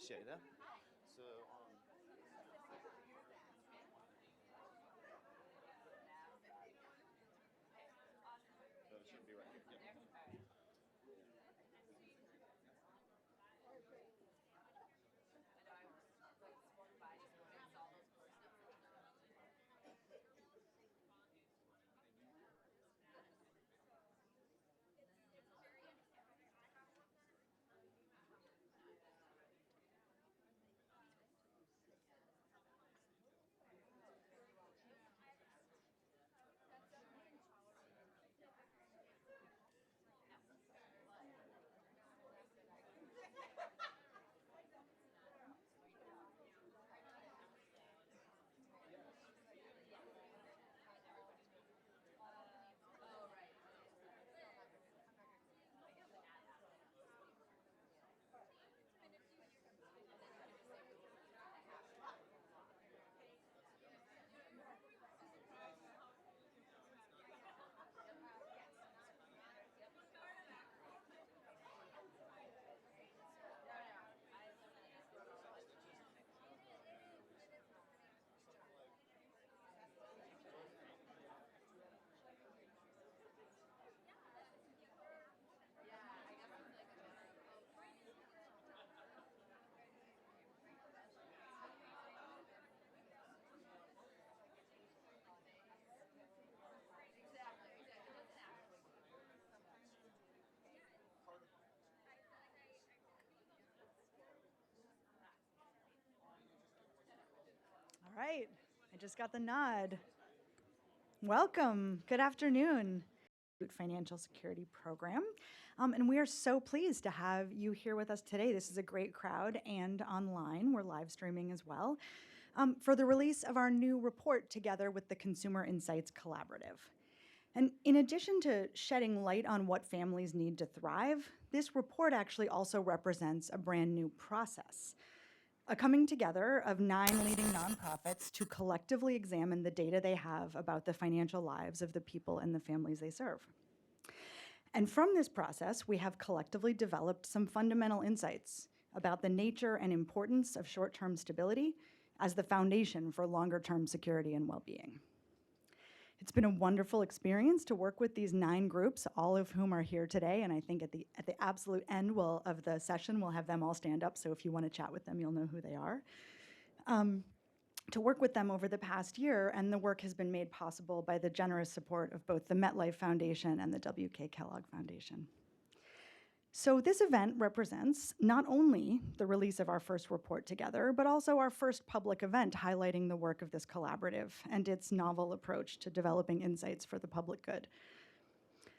appreciate it. So, that should be right here. Yep. All right, I just got the nod. Welcome, good afternoon. Financial Security Program. And we are so pleased to have you here with us today. This is a great crowd and online, we're live streaming as well, for the release of our new report together with the Consumer Insights Collaborative. And in addition to shedding light on what families need to thrive, this report actually also represents a brand new process. A coming together of 9 leading nonprofits to collectively examine the data they have about the financial lives of the people and the families they serve. And from this process, we have collectively developed some fundamental insights about the nature and importance of short-term stability as the foundation for longer-term security and well-being. It's been a wonderful experience to work with these 9 groups, all of whom are here today, and I think at the absolute end of the session, we'll have them all stand up, so if you want to chat with them, you'll know who they are. To work with them over the past year, and the work has been made possible by the generous support of both the MetLife Foundation and the W.K. Kellogg Foundation. So this event represents not only the release of our first report together, but also our first public event highlighting the work of this collaborative and its novel approach to developing insights for the public good.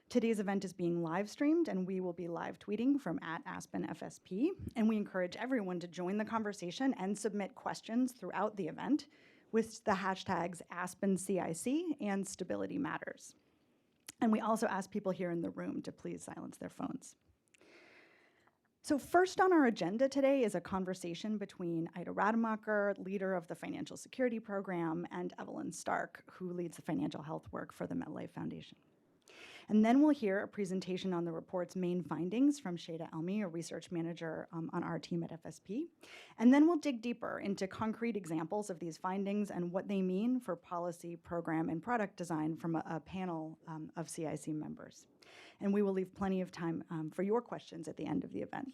Today's event is being live streamed, and we will be live tweeting from @AspenFSP, and we encourage everyone to join the conversation and submit questions throughout the event with the hashtags AspenCIC and Stability Matters. And we also ask people here in the room to please silence their phones. So first on our agenda today is a conversation between Ida Rademacher, leader of the Financial Security Program, and Evelyn Stark, who leads the financial health work for the MetLife Foundation. And then we'll hear a presentation on the report's main findings from Shada Elmi, a research manager on our team at FSP. And then we'll dig deeper into concrete examples of these findings and what they mean for policy, program, and product design from a panel of CIC members. And we will leave plenty of time for your questions at the end of the event.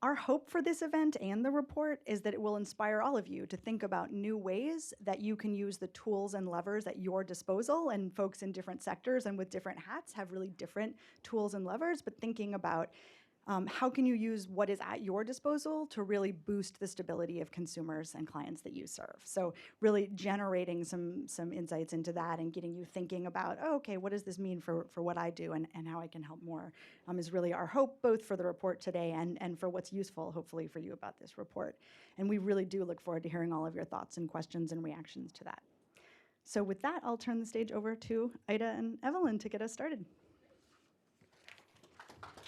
Our hope for this event and the report is that it will inspire all of you to think about new ways that you can use the tools and levers at your disposal, and folks in different sectors and with different hats have really different tools and levers, but thinking about how can you use what is at your disposal to really boost the stability of consumers and clients that you serve? So really generating some insights into that and getting you thinking about, oh, okay, what does this mean for what I do and how I can help more is really our hope, both for the report today and for what's useful, hopefully, for you about this report. And we really do look forward to hearing all of your thoughts and questions and reactions to that. So with that, I'll turn the stage over to Ida and Evelyn to get us started.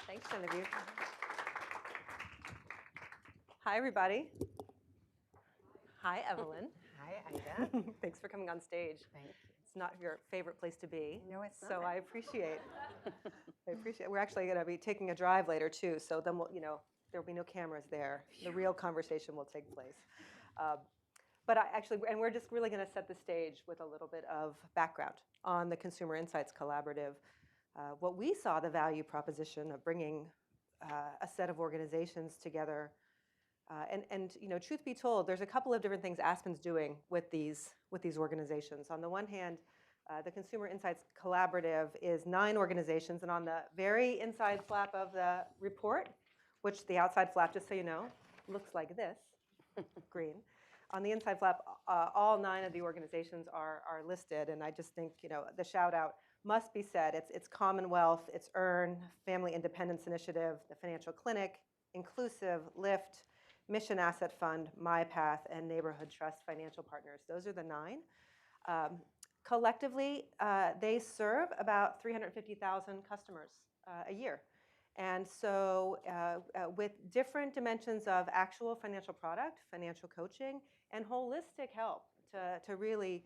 Thanks, Genevieve. Hi, everybody. Hi, Evelyn. Hi, Ida. Thanks for coming on stage. Thank you. It's not your favorite place to be. No, it's not. So I appreciate. We're actually going to be taking a drive later too. So then we'll, There will be no cameras there. The real conversation will take place. But and we're just really going to set the stage with a little bit of background on the Consumer Insights Collaborative. What we saw the value proposition of bringing a set of organizations together. And truth be told, there's a couple of different things Aspen's doing with these organizations. On the one hand, the Consumer Insights Collaborative is 9 organizations, and on the very inside flap of the report, which the outside flap, just so you know, looks like this, green. On the inside flap, all 9 of the organizations are listed, and I just think the shout out must be said. It's Commonwealth, it's EARN, Family Independence Initiative, the Financial Clinic, Inclusive, Lift, Mission Asset Fund, MyPath, and Neighborhood Trust Financial Partners. Those are the 9. Collectively, they serve about 350,000 customers a year. And so with different dimensions of actual financial product, financial coaching, and holistic help to really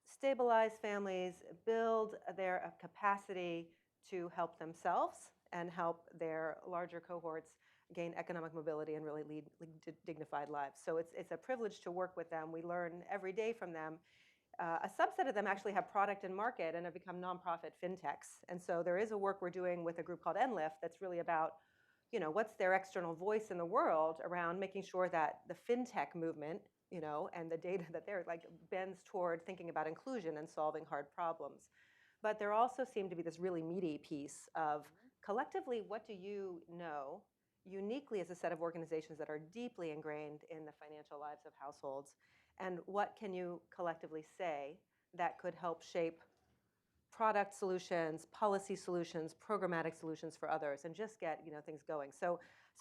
stabilize families, build their capacity to help themselves and help their larger cohorts gain economic mobility and really lead dignified lives. So it's a privilege to work with them. We learn every day from them. A subset of them actually have product and market and have become nonprofit fintechs. And so there is a work we're doing with a group called NLIF that's really about, what's their external voice in the world around making sure that the fintech movement, and the data that they're bends toward thinking about inclusion and solving hard problems. But there also seemed to be this really meaty piece of collectively, what do you know uniquely as a set of organizations that are deeply ingrained in the financial lives of households? And what can you collectively say that could help shape product solutions, policy solutions, programmatic solutions for others, and just get things going?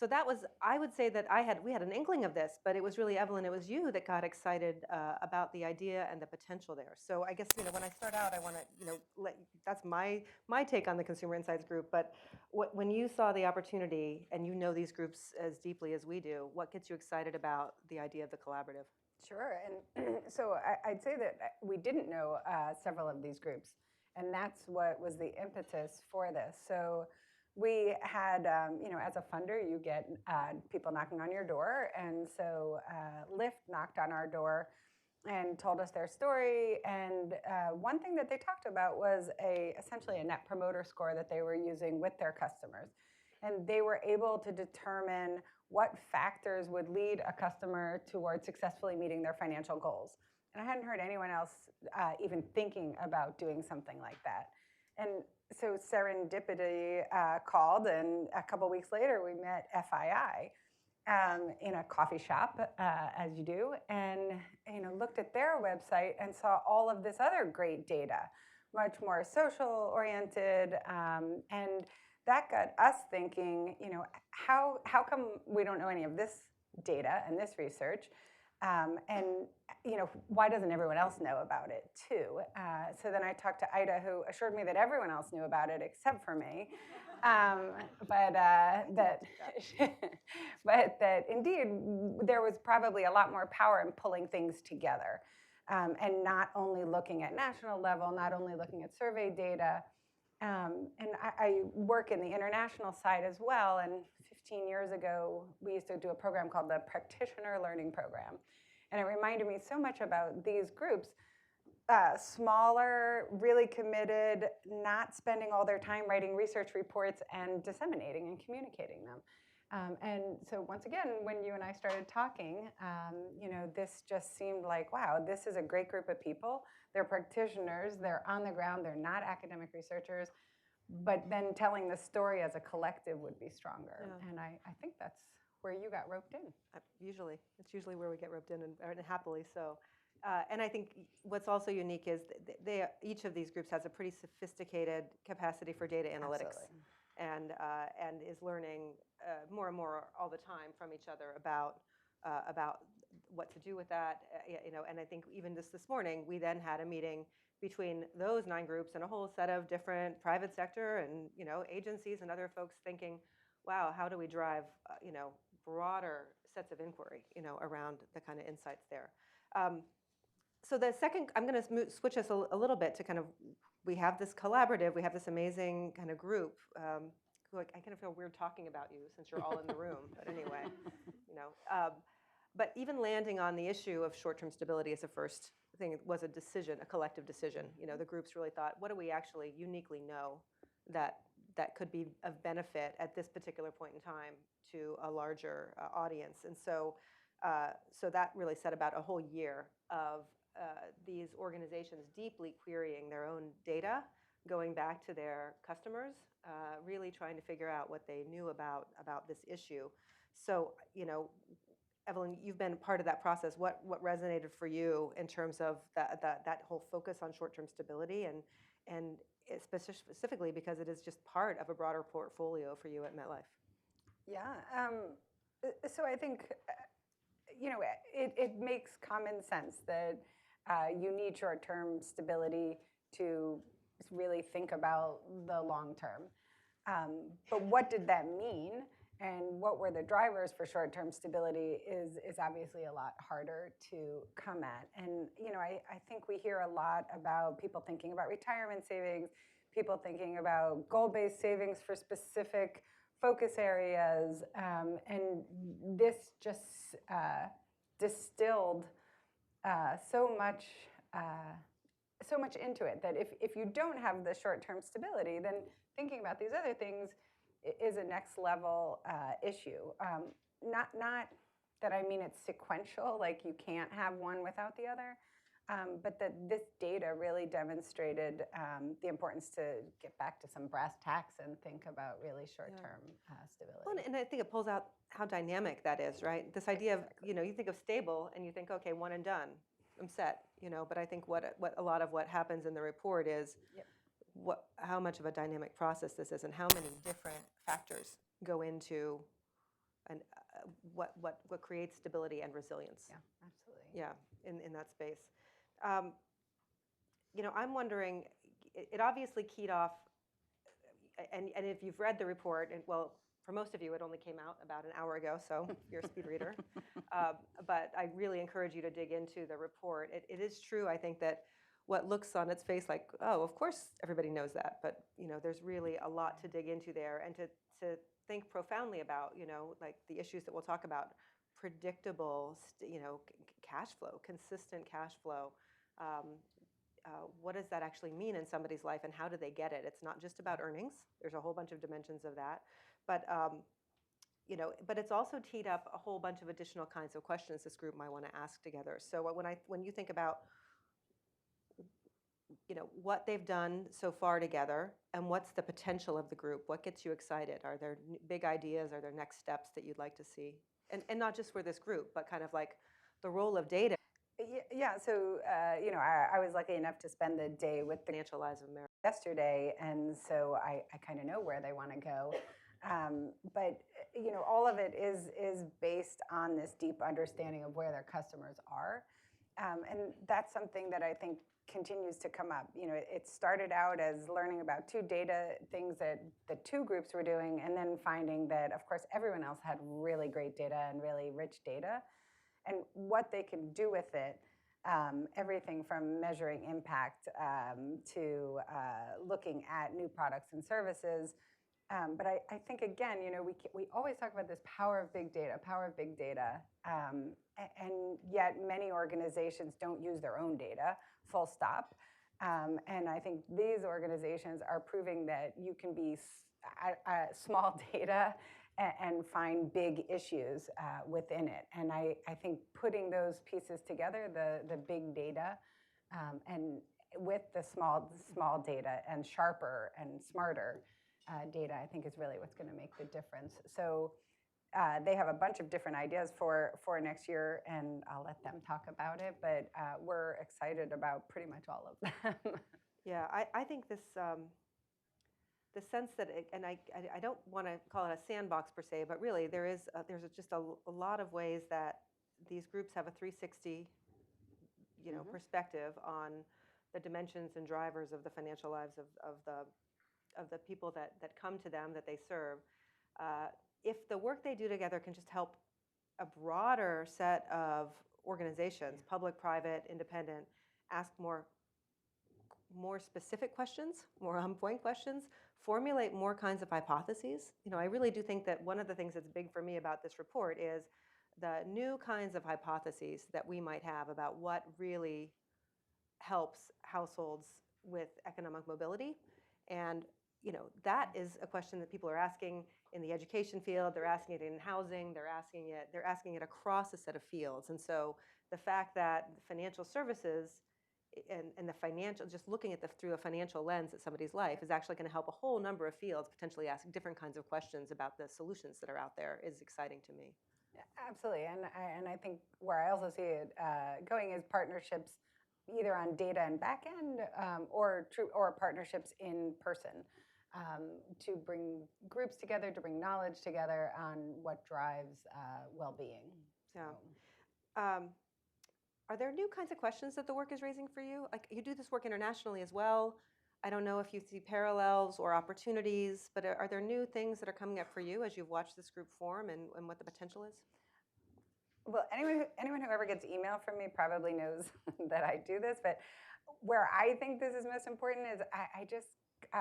So that was, I would say that we had an inkling of this, but it was really, Evelyn, it was you that got excited about the idea and the potential there. So I guess when I start out, I want to that's my take on the Consumer Insights Group. But when you saw the opportunity and these groups as deeply as we do, what gets you excited about the idea of the collaborative? Sure, and so I'd say that we didn't know several of these groups, and that's what was the impetus for this. So we had, as a funder, you get people knocking on your door, and so Lyft knocked on our door and told us their story, and one thing that they talked about was essentially a net promoter score that they were using with their customers, and they were able to determine what factors would lead a customer towards successfully meeting their financial goals. And I hadn't heard anyone else even thinking about doing something like that. And so serendipity called, and a couple weeks later we met FII in a coffee shop, as you do, and looked at their website and saw all of this other great data, much more social oriented, and that got us thinking, how come we don't know any of this data and this research? And why doesn't everyone else know about it too? So then I talked to Ida, who assured me that everyone else knew about it except for me, but that indeed there was probably a lot more power in pulling things together, and not only looking at national level, not only looking at survey data. And I work in the international side as well, and 15 years ago, we used to do a program called the Practitioner Learning Program. And it reminded me so much about these groups, smaller, really committed, not spending all their time writing research reports and disseminating and communicating them. And so once again, when you and I started talking, this just seemed like, wow, this is a great group of people. They're practitioners, they're on the ground, they're not academic researchers, but then telling the story as a collective would be stronger. Yeah. And I think that's where you got roped in. It's usually where we get roped in, and happily so. And I think what's also unique is each of these groups has a pretty sophisticated capacity for data analytics. Absolutely. And is learning more and more all the time from each other about what to do with that. And I think even just this morning, we then had a meeting between those 9 groups and a whole set of different private sector and agencies and other folks thinking, wow, how do we drive broader sets of inquiry around the kind of insights there. So the second, I'm going to switch us a little bit to kind of, we have this collaborative, we have this amazing kind of group like, I kind of feel weird talking about you since you're all in the room. But anyway, you know. But even landing on the issue of short-term stability as a first thing was a decision, a collective decision. You know, the groups really thought, what do we actually uniquely know that could be of benefit at this particular point in time to a larger audience? And so, so that really set about a whole year of these organizations deeply querying their own data, going back to their customers, really trying to figure out what they knew about this issue. So, you know, Evelyn, you've been part of that process. What resonated for you in terms of that whole focus on short-term stability, and specifically because it is just part of a broader portfolio for you at MetLife? Yeah. So I think, you know, it makes common sense that you need short-term stability to really think about the long term. But what did that mean? And what were the drivers for short-term stability is obviously a lot harder to come at. And, you know, I think we hear a lot about people thinking about retirement savings, people thinking about goal-based savings for specific focus areas. And this just distilled so much into it that if you don't have the short-term stability, then thinking about these other things is a next level issue. Not that I mean it's sequential, like you can't have one without the other, but that this data really demonstrated the importance to get back to some brass tacks and think about really short-term stability. Well, and I think it pulls out how dynamic that is, right? This idea of, you know, you think of stable and you think, okay, one and done, I'm set, you know, but I think what a lot of what happens in the report is how much of a dynamic process this is and how many different factors go into and what creates stability and resilience. Yeah, absolutely. Yeah, in that space. You know, I'm wondering, it obviously keyed off, and if you've read the report, and well, for most of you, it only came out about an hour ago, so you're a speed reader. But I really encourage you to dig into the report. It is true, I think, that what looks on its face like, oh, of course everybody knows that, but you know, there's really a lot to dig into there, and to think profoundly about, you know, like the issues that we'll talk about, predictable, you know, cash flow, consistent cash flow. What does that actually mean in somebody's life, and how do they get it? It's not just about earnings. There's a whole bunch of dimensions of that, but you know, but it's also teed up a whole bunch of additional kinds of questions this group might want to ask together. So when you think about, you know, what they've done so far together and what's the potential of the group, what gets you excited? Are there big ideas? Are there next steps that you'd like to see? And not just for this group, but kind of like the role of data. Yeah, so, you know, I was lucky enough to spend the day with the Financial Lives of America yesterday, and so I kind of know where they want to go. But, you know, all of it is based on this deep understanding of where their customers are. And that's something that I think continues to come up. You know, it started out as learning about two data things that the two groups were doing, and then finding that, of course, everyone else had really great data and really rich data, and what they can do with it. Everything from measuring impact to looking at new products and services. But I think, again, you know, we always talk about this power of big data, and yet many organizations don't use their own data, full stop. And I think these organizations are proving that you can be small data and find big issues within it. And I think putting those pieces together, the big data and with the small data and sharper and smarter data, I think is really what's going to make the difference. So they have a bunch of different ideas for next year, and I'll let them talk about it. But we're excited about pretty much all of them. Yeah, I think this, the sense that, and I don't want to call it a sandbox per se, but really there's just a lot of ways that these groups have a 360, you know, perspective on the dimensions and drivers of the financial lives of the people that come to them, that they serve. If the work they do together can just help a broader set of organizations, public, private, independent, ask more more specific questions, more on-point questions, formulate more kinds of hypotheses. I really do think that one of the things that's big for me about this report is the new kinds of hypotheses that we might have about what really helps households with economic mobility. And that is a question that people are asking in the education field, they're asking it in housing, they're asking it across a set of fields. And so the fact that financial services and the financial, just looking at through a financial lens at somebody's life is actually going to help a whole number of fields potentially ask different kinds of questions about the solutions that are out there is exciting to me. Yeah, absolutely, and I think where I also see it going is partnerships, either on data and back end, or partnerships in person, to bring groups together, to bring knowledge together on what drives well-being. So. Are there new kinds of questions that the work is raising for you? Like, you do this work internationally as well. I don't know if you see parallels or opportunities, but are there new things that are coming up for you as you've watched this group form and what the potential is? Well, anyone who ever gets email from me probably knows that I do this, but where I think this is most important is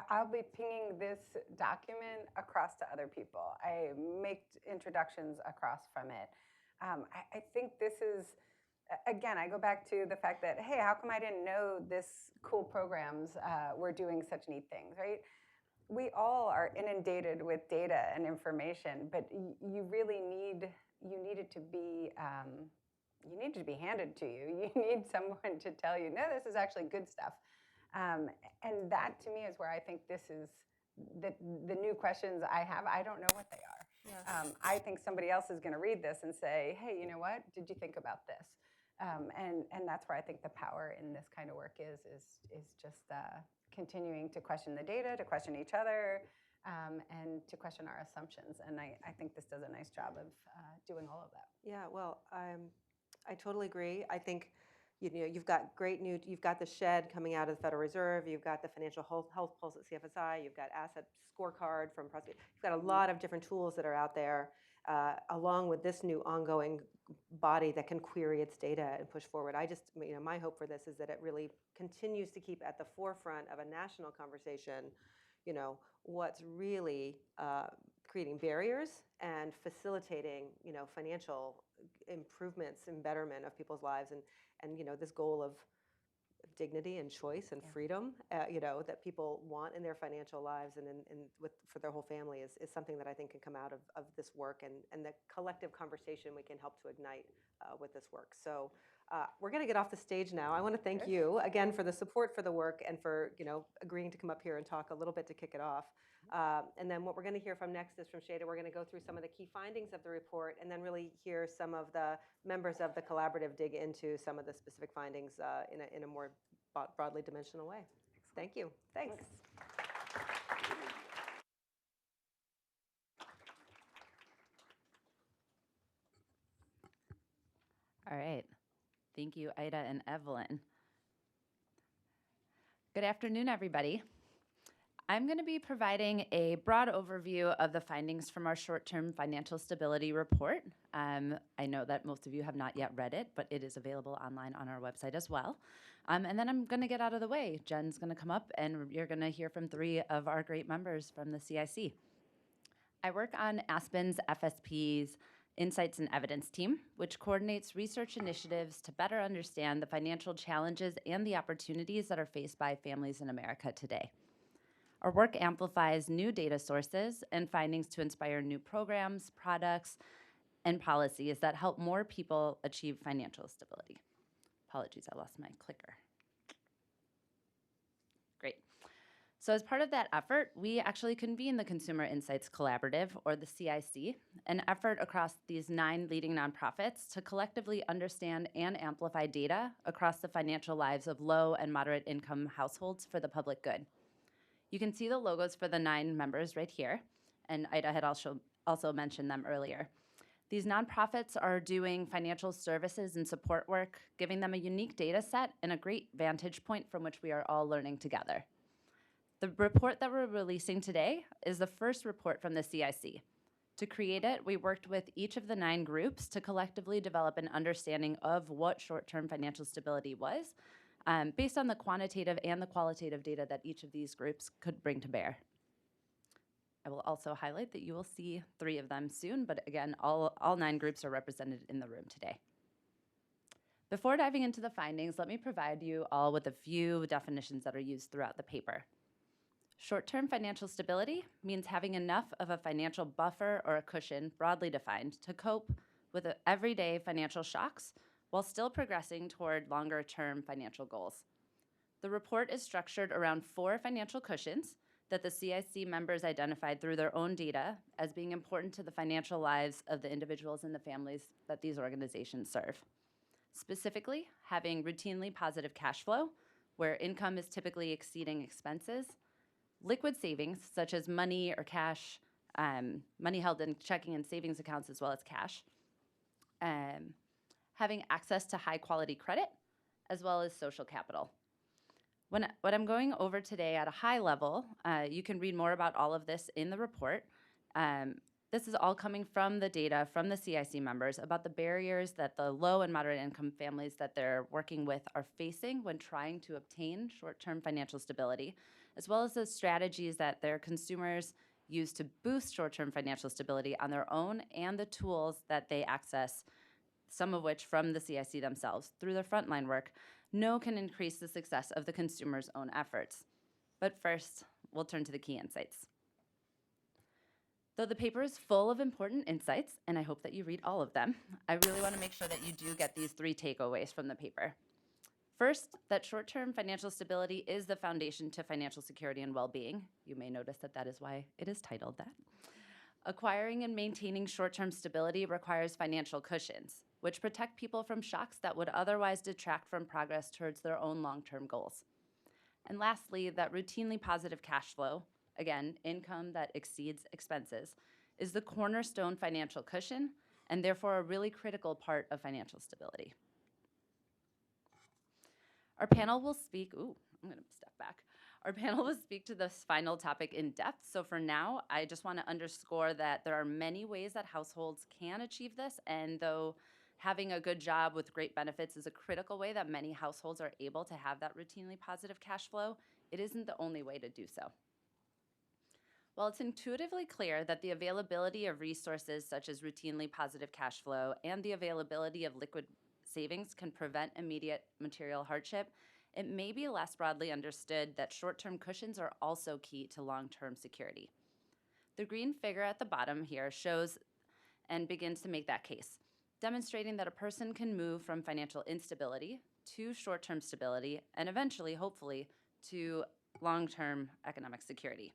I'll be pinging this document across to other people. I make introductions across from it. I think this is, again, I go back to the fact that, hey, how come I didn't know this cool programs were doing such neat things, right? We all are inundated with data and information, but you really need it to be handed to you. You need someone to tell you, no, this is actually good stuff. And that to me is where I think this is the new questions I have. I don't know what they are. Yeah. I think somebody else is going to read this and say, hey, you know what? Did you think about this? And that's where I think the power in this kind of work is just continuing to question the data, to question each other, and to question our assumptions. And I think this does a nice job of doing all of that. Yeah, well, I totally agree. I think you've got the SHED coming out of the Federal Reserve, you've got the Financial Health Pulse at CFSI, you've got Asset Scorecard from Prosecute. You've got a lot of different tools that are out there, along with this new ongoing body that can query its data and push forward. My hope for this is that it really continues to keep at the forefront of a national conversation, what's really creating barriers and facilitating, financial improvements and betterment of people's lives, and this goal of dignity and choice and freedom, that people want in their financial lives and for their whole family is something that I think can come out of this work and the collective conversation we can help to ignite with this work. So we're going to get off the stage now. I want to thank you again for the support for the work and for agreeing to come up here and talk a little bit to kick it off. And then what we're going to hear from next is from Shada. We're going to go through some of the key findings of the report and then really hear some of the members of the collaborative dig into some of the specific findings in a more broadly dimensional way. Thank you. Thanks. All right. Thank you, Ida and Evelyn. Good afternoon, everybody. I'm going to be providing a broad overview of the findings from our short-term financial stability report. I know that most of you have not yet read it, but it is available online on our website as well. And then I'm going to get out of the way. Jen's going to come up, and you're going to hear from 3 of our great members from the CIC. I work on Aspen's FSP's Insights and Evidence team, which coordinates research initiatives to better understand the financial challenges and the opportunities that are faced by families in America today. Our work amplifies new data sources and findings to inspire new programs, products, and policies that help more people achieve financial stability. Apologies, I lost my clicker. Great. So as part of that effort, we actually convened the Consumer Insights Collaborative, or the CIC, an effort across these 9 leading nonprofits to collectively understand and amplify data across the financial lives of low and moderate income households for the public good. You can see the logos for the 9 members right here, and Ida had also mentioned them earlier. These nonprofits are doing financial services and support work, giving them a unique data set and a great vantage point from which we are all learning together. The report that we're releasing today is the first report from the CIC. To create it, we worked with each of the 9 groups to collectively develop an understanding of what short-term financial stability was, based on the quantitative and the qualitative data that each of these groups could bring to bear. I will also highlight that you will see 3 of them soon, but again, all 9 groups are represented in the room today. Before diving into the findings, let me provide you all with a few definitions that are used throughout the paper. Short-term financial stability means having enough of a financial buffer or a cushion, broadly defined, to cope with everyday financial shocks while still progressing toward longer-term financial goals. The report is structured around 4 financial cushions that the CIC members identified through their own data as being important to the financial lives of the individuals and the families that these organizations serve. Specifically, having routinely positive cash flow, where income is typically exceeding expenses, liquid savings, such as money or cash, money held in checking and savings accounts as well as cash, having access to high-quality credit, as well as social capital. What I'm going over today at a high level, you can read more about all of this in the report. This is all coming from the data from the CIC members about the barriers that the low and moderate income families that they're working with are facing when trying to obtain short-term financial stability, as well as the strategies that their consumers use to boost short-term financial stability on their own and the tools that they access, some of which from the CIC themselves through their frontline work, know can increase the success of the consumer's own efforts. But first, we'll turn to the key insights. Though the paper is full of important insights, and I hope that you read all of them, I really want to make sure that you do get these 3 takeaways from the paper. First, that short-term financial stability is the foundation to financial security and well-being. You may notice that that is why it is titled that. Acquiring and maintaining short-term stability requires financial cushions, which protect people from shocks that would otherwise detract from progress towards their own long-term goals. And lastly, that routinely positive cash flow, again, income that exceeds expenses, is the cornerstone financial cushion and therefore a really critical part of financial stability. Our panel will speak, I'm gonna step back. Our panel will speak to this final topic in depth. So for now, I just wanna underscore that there are many ways that households can achieve this, and though having a good job with great benefits is a critical way that many households are able to have that routinely positive cash flow, it isn't the only way to do so. While it's intuitively clear that the availability of resources such as routinely positive cash flow and the availability of liquid savings can prevent immediate material hardship, it may be less broadly understood that short-term cushions are also key to long-term security. The green figure at the bottom here shows and begins to make that case, demonstrating that a person can move from financial instability to short-term stability and eventually, hopefully, to long-term economic security.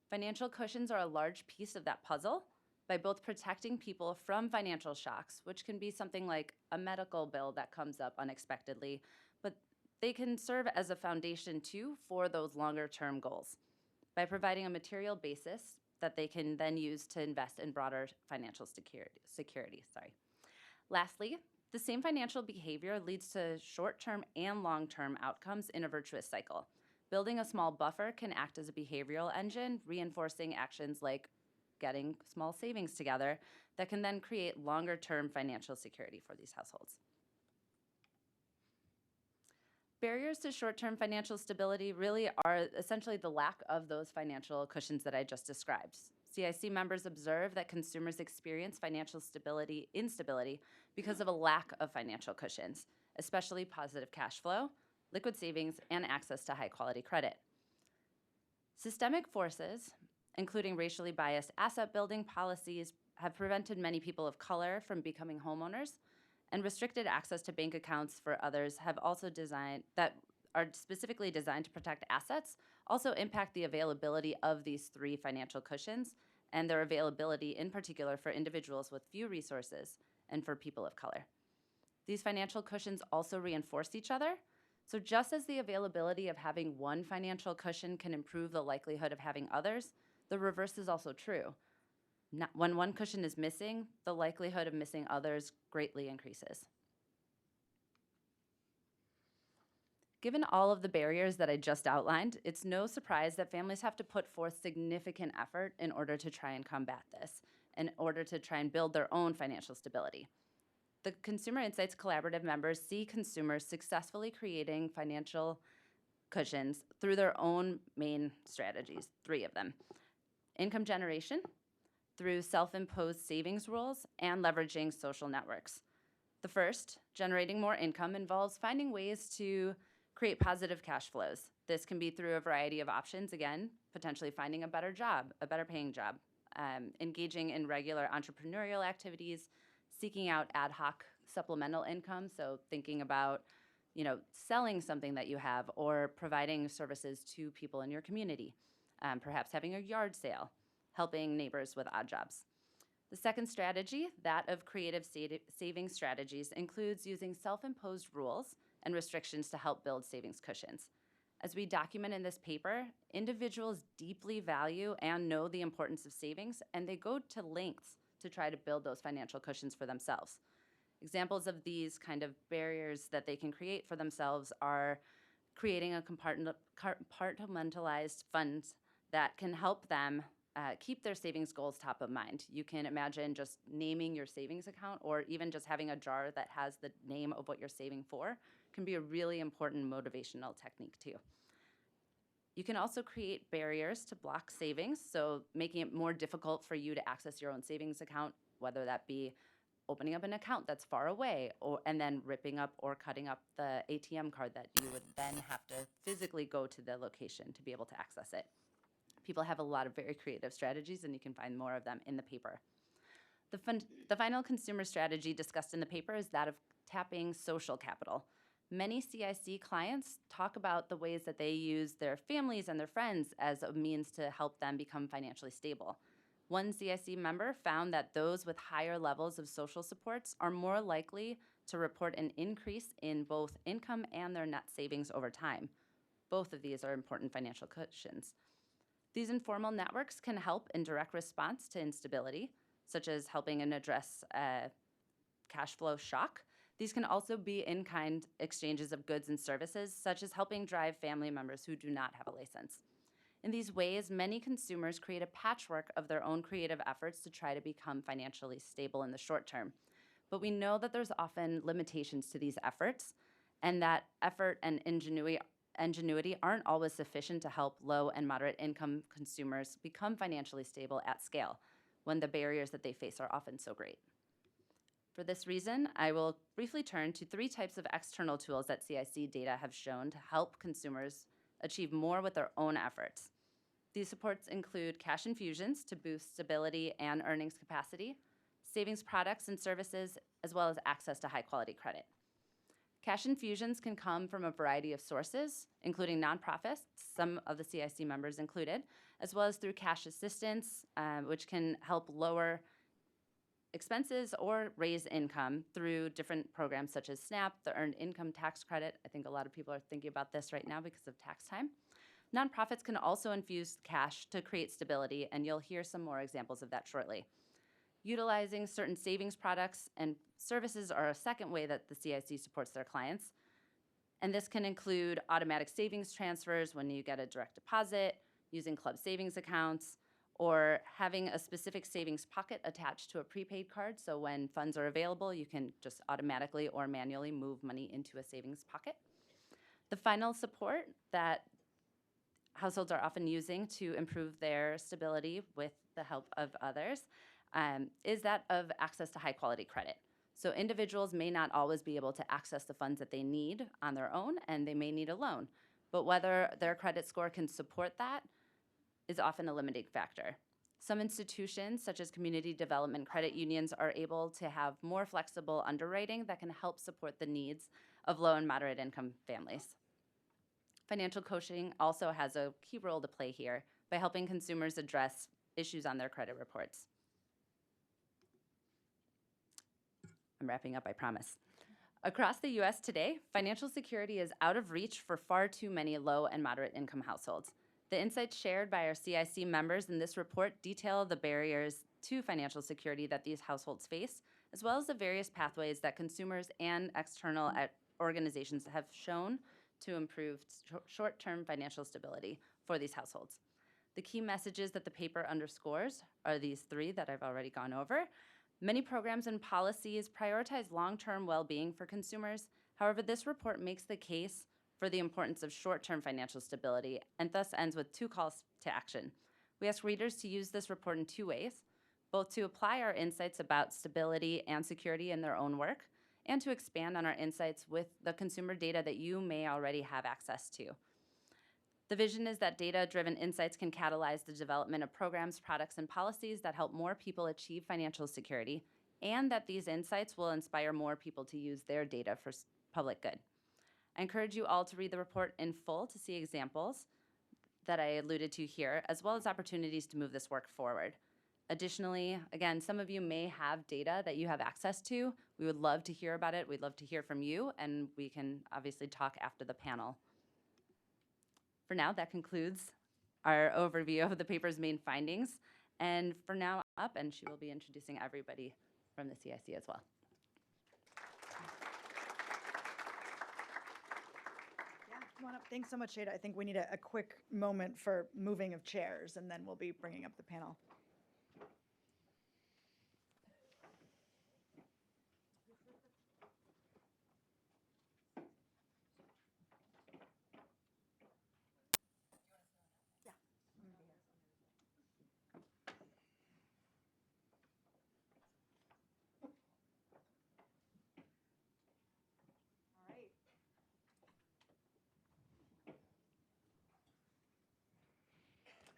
Financial cushions are a large piece of that puzzle by both protecting people from financial shocks, which can be something like a medical bill that comes up unexpectedly, but they can serve as a foundation too for those longer-term goals by providing a material basis that they can then use to invest in broader financial security. Lastly, the same financial behavior leads to short-term and long-term outcomes in a virtuous cycle. Building a small buffer can act as a behavioral engine, reinforcing actions like getting small savings together that can then create longer-term financial security for these households. Barriers to short-term financial stability really are essentially the lack of those financial cushions that I just described. CIC members observe that consumers experience financial instability because of a lack of financial cushions, especially positive cash flow, liquid savings, and access to high-quality credit. Systemic forces, including racially biased asset building policies, have prevented many people of color from becoming homeowners, and restricted access to bank accounts for others have also that are specifically designed to protect assets, also impact the availability of these 3 financial cushions and their availability in particular for individuals with few resources and for people of color. These financial cushions also reinforce each other. So just as the availability of having one financial cushion can improve the likelihood of having others, the reverse is also true. When one cushion is missing, the likelihood of missing others greatly increases. Given all of the barriers that I just outlined, it's no surprise that families have to put forth significant effort in order to try and combat this, in order to try and build their own financial stability. The Consumer Insights Collaborative members see consumers successfully creating financial cushions through their own main strategies, 3 of them. Income generation, through self-imposed savings rules, and leveraging social networks. The first, generating more income, involves finding ways to create positive cash flows. This can be through a variety of options, again, potentially finding a better job, a better paying job, engaging in regular entrepreneurial activities, seeking out ad hoc supplemental income, so thinking about selling something that you have or providing services to people in your community, perhaps having a yard sale, helping neighbors with odd jobs. The second strategy, that of creative saving strategies, includes using self-imposed rules and restrictions to help build savings cushions. As we document in this paper, individuals deeply value and know the importance of savings, and they go to lengths to try to build those financial cushions for themselves. Examples of these kind of barriers that they can create for themselves are creating a compartmentalized fund that can help them keep their savings goals top of mind. You can imagine just naming your savings account, or even just having a jar that has the name of what you're saving for can be a really important motivational technique too. You can also create barriers to block savings, so making it more difficult for you to access your own savings account, whether that be opening up an account that's far away, and then ripping up or cutting up the ATM card that you would then have to physically go to the location to be able to access it. People have a lot of very creative strategies, and you can find more of them in the paper. The final consumer strategy discussed in the paper is that of tapping social capital. Many CIC clients talk about the ways that they use their families and their friends as a means to help them become financially stable. One CIC member found that those with higher levels of social supports are more likely to report an increase in both income and their net savings over time. Both of these are important financial cushions. These informal networks can help in direct response to instability, such as helping and address cash flow shock. These can also be in-kind exchanges of goods and services, such as helping drive family members who do not have a license. In these ways, many consumers create a patchwork of their own creative efforts to try to become financially stable in the short term. But we know that there's often limitations to these efforts, and that effort and ingenuity aren't always sufficient to help low and moderate income consumers become financially stable at scale, when the barriers that they face are often so great. For this reason, I will briefly turn to 3 types of external tools that CIC data have shown to help consumers achieve more with their own efforts. These supports include cash infusions to boost stability and earnings capacity, savings products and services, as well as access to high-quality credit. Cash infusions can come from a variety of sources, including nonprofits, some of the CIC members included, as well as through cash assistance, which can help lower expenses or raise income through different programs such as SNAP, the Earned Income Tax Credit. I think a lot of people are thinking about this right now because of tax time. Nonprofits can also infuse cash to create stability, and you'll hear some more examples of that shortly. Utilizing certain savings products and services are a second way that the CIC supports their clients. And this can include automatic savings transfers when you get a direct deposit, using club savings accounts, or having a specific savings pocket attached to a prepaid card, so when funds are available, you can just automatically or manually move money into a savings pocket. The final support that households are often using to improve their stability with the help of others is that of access to high-quality credit. So individuals may not always be able to access the funds that they need on their own, and they may need a loan. But whether their credit score can support that is often a limiting factor. Some institutions, such as community development credit unions, are able to have more flexible underwriting that can help support the needs of low and moderate income families. Financial coaching also has a key role to play here by helping consumers address issues on their credit reports. I'm wrapping up, I promise. Across the US today, financial security is out of reach for far too many low and moderate income households. The insights shared by our CIC members in this report detail the barriers to financial security that these households face, as well as the various pathways that consumers and external organizations have shown to improve short-term financial stability for these households. The key messages that the paper underscores are these 3 that I've already gone over. Many programs and policies prioritize long-term well-being for consumers. However, this report makes the case for the importance of short-term financial stability and thus ends with 2 calls to action. We ask readers to use this report in 2 ways, both to apply our insights about stability and security in their own work, and to expand on our insights with the consumer data that you may already have access to. The vision is that data-driven insights can catalyze the development of programs, products, and policies that help more people achieve financial security, and that these insights will inspire more people to use their data for public good. I encourage you all to read the report in full to see examples that I alluded to here, as well as opportunities to move this work forward. Additionally, again, some of you may have data that you have access to. We would love to hear about it. We'd love to hear from you, and we can obviously talk after the panel. For now, that concludes our overview of the paper's main findings. And for now up, and she will be introducing everybody from the CIC as well. Yeah, come on up. Thanks so much, Shada. I think we need a quick moment for moving of chairs, and then we'll be bringing up the panel.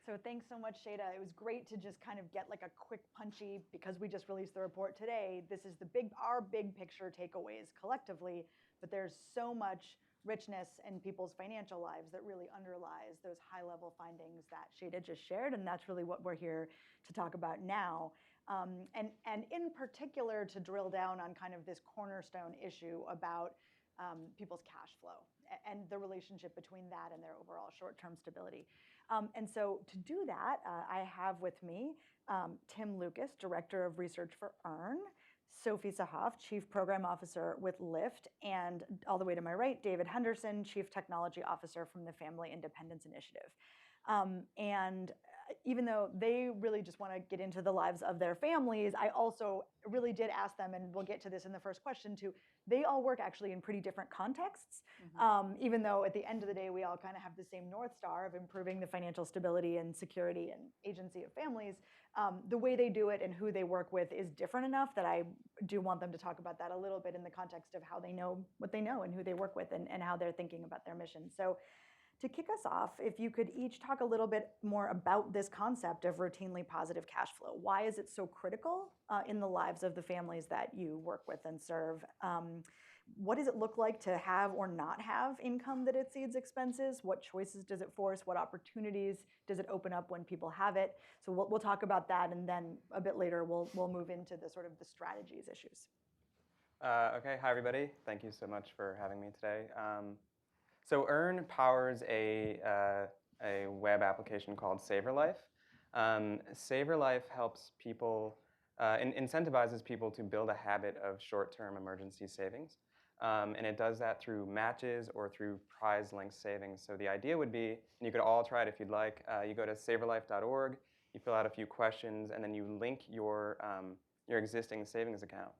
So thanks so much, Shada. It was great to just kind of get like a quick punchy, because we just released the report today. This is our big picture takeaways collectively, but there's so much richness in people's financial lives that really underlies those high level findings that Shada just shared. And that's really what we're here to talk about now. And in particular, to drill down on kind of this cornerstone issue about people's cash flow and the relationship between that and their overall short-term stability. And so to do that, I have with me Tim Lucas, Director of Research for EARN, Sophie Sahoff, Chief Program Officer with Lyft, and all the way to my right, David Henderson, Chief Technology Officer from the Family Independence Initiative. And even though they really just want to get into the lives of their families, I also really did ask them, and we'll get to this in the first question too, they all work actually in pretty different contexts, even though at the end of the day, we all kind of have the same North Star of improving the financial stability and security and agency of families. The way they do it and who they work with is different enough that I do want them to talk about that a little bit in the context of how they know what they know and who they work with and how they're thinking about their mission. So to kick us off, if you could each talk a little bit more about this concept of routinely positive cash flow. Why is it so critical in the lives of the families that you work with and serve? What does it look like to have or not have income that exceeds expenses? What choices does it force? What opportunities does it open up when people have it? So we'll talk about that, and then a bit later we'll move into the sort of the strategies issues. Okay, hi everybody. Thank you so much for having me today. So EARN powers a web application called SaverLife. SaverLife helps people, incentivizes people to build a habit of short-term emergency savings. And it does that through matches or through prize-linked savings. So the idea would be, and you could all try it if you'd like, you go to saverlife.org, you fill out a few questions, and then you link your existing savings account.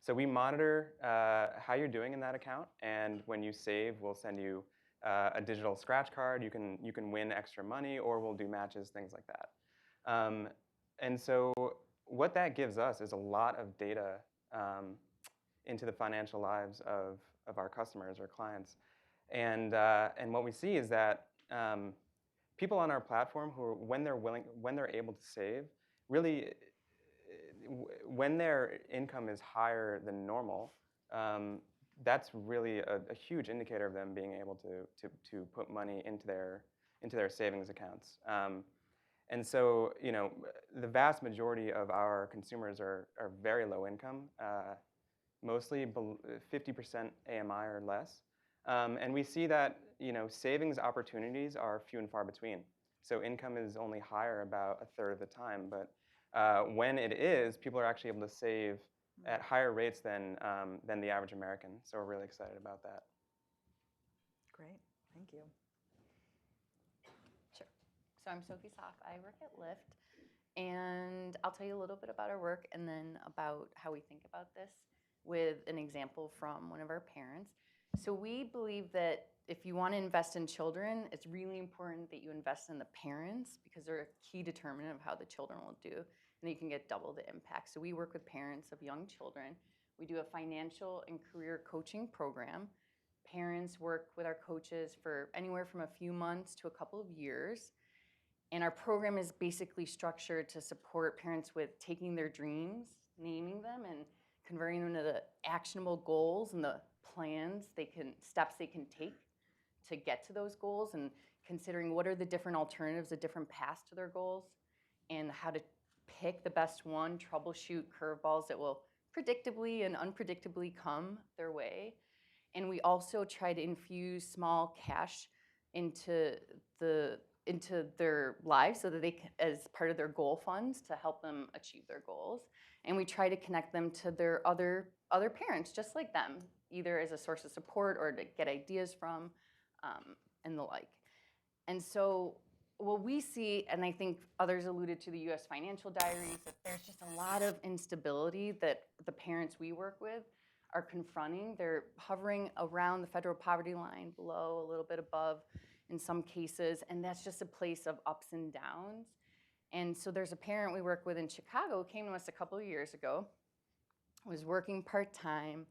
So we monitor how you're doing in that account, and when you save, we'll send you a digital scratch card. You can win extra money, or we'll do matches, things like that. And so what that gives us is a lot of data into the financial lives of our customers or clients. And what we see is that people on our platform who, when they're able to save, really, when their income is higher than normal, that's really a huge indicator of them being able to put money into their savings accounts. And so, you know, the vast majority of our consumers are very low income, mostly 50% AMI or less. And we see that, you know, savings opportunities are few and far between. So income is only higher about a third of the time, but when it is, people are actually able to save at higher rates than the average American. So we're really excited about that. Great, thank you. Sure. So I'm Sophie Sahoff. I work at Lyft. and I'll tell you a little bit about our work and then about how we think about this with an example from one of our parents. So we believe that if you want to invest in children, it's really important that you invest in the parents because they're a key determinant of how the children will do, and you can get double the impact. So we work with parents of young children. We do a financial and career coaching program. Parents work with our coaches for anywhere from a few months to a couple of years. And our program is basically structured to support parents with taking their dreams, naming them, and converting them into actionable goals and the steps they can take to get to those goals, and considering what are the different alternatives, the different paths to their goals, and how to pick the best one, troubleshoot curveballs that will predictably and unpredictably come their way. And we also try to infuse small cash into their lives so that they can, as part of their goal funds, to help them achieve their goals. And we try to connect them to their other parents just like them, either as a source of support or to get ideas from, and the like. And so what we see, and I think others alluded to the US Financial Diaries, that there's just a lot of instability that the parents we work with are confronting. They're hovering around the federal poverty line, below, a little bit above in some cases, and that's just a place of ups and downs. And so there's a parent we work with in Chicago who came to us a couple of years ago, was working part-time,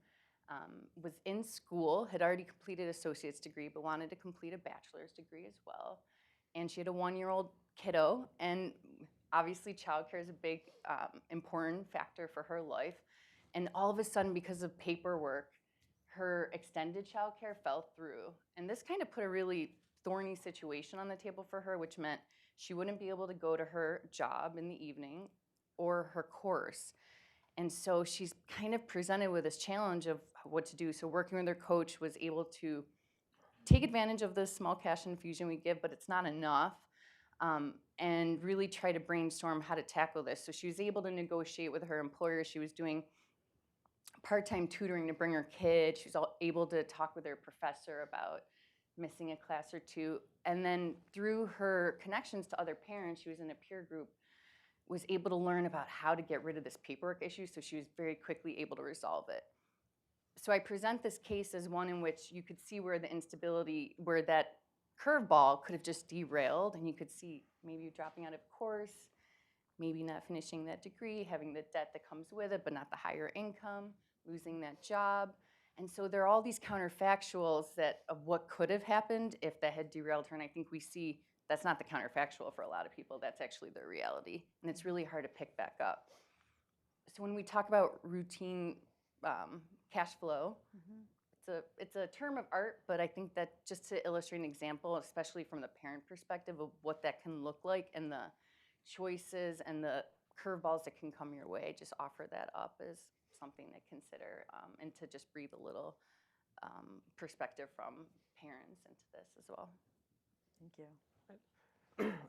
was in school, had already completed associate's degree, but wanted to complete a bachelor's degree as well. And she had a 1-year-old kiddo, and obviously childcare is a big, important factor for her life. And all of a sudden, because of paperwork, her extended childcare fell through. And this kind of put a really thorny situation on the table for her, which meant she wouldn't be able to go to her job in the evening or her course. And so she's kind of presented with this challenge of what to do. So working with her coach was able to take advantage of the small cash infusion we give, but it's not enough, and really try to brainstorm how to tackle this. So she was able to negotiate with her employer. She was doing part-time tutoring to bring her kid. She was able to talk with her professor about missing a class or two. And then through her connections to other parents, she was in a peer group, was able to learn about how to get rid of this paperwork issue, so she was very quickly able to resolve it. So I present this case as one in which you could see where the instability, where that curveball could have just derailed, and you could see maybe you dropping out of course, maybe not finishing that degree, having the debt that comes with it, but not the higher income, losing that job. And so there are all these counterfactuals of what could have happened if that had derailed her, and I think we see that's not the counterfactual for a lot of people. That's actually the reality, and it's really hard to pick back up. So when we talk about routine cash flow, it's a term of art, but I think that just to illustrate an example, especially from the parent perspective of what that can look like and the choices and the curveballs that can come your way, just offer that up as something to consider, and to just breathe a little perspective from parents into this as well. Thank you.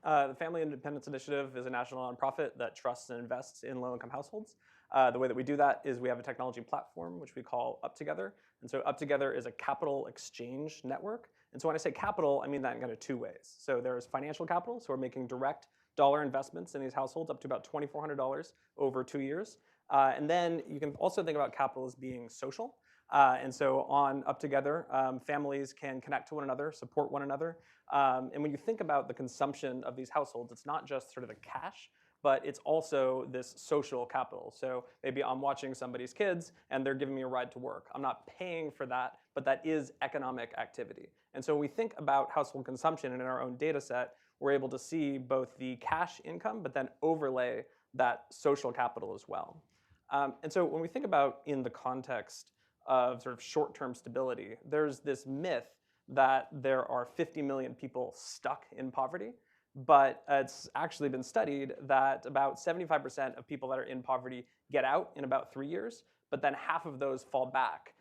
The Family Independence Initiative is a national nonprofit that trusts and invests in low-income households. The way that we do that is we have a technology platform, which we call Up Together. And so Up Together is a capital exchange network. And so when I say capital, I mean that in kind of two ways. So there's financial capital, so we're making direct dollar investments in these households up to about $2,400 over 2 years. And then you can also think about capital as being social. And so on Up Together, families can connect to one another, support one another. And when you think about the consumption of these households, it's not just sort of the cash, but it's also this social capital. So maybe I'm watching somebody's kids and they're giving me a ride to work. I'm not paying for that, but that is economic activity. And so when we think about household consumption and in our own data set, we're able to see both the cash income, but then overlay that social capital as well. And so when we think about in the context of sort of short-term stability, there's this myth that there are 50 million people stuck in poverty, but it's actually been studied that about 75% of people that are in poverty get out in about 3 years, but then half of those fall back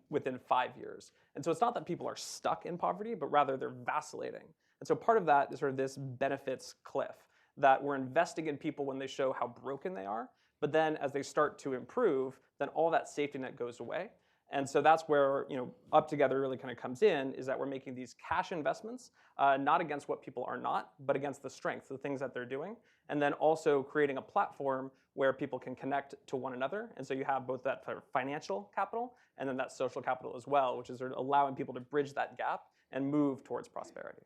within 5 years. And so it's not that people are stuck in poverty, but rather they're vacillating. And so part of that is sort of this benefits cliff, that we're investing in people when they show how broken they are, but then as they start to improve, then all that safety net goes away. And so that's where Up Together really kind of comes in, is that we're making these cash investments, not against what people are not, but against the strengths, the things that they're doing, and then also creating a platform where people can connect to one another. And so you have both that financial capital and then that social capital as well, which is sort of allowing people to bridge that gap and move towards prosperity.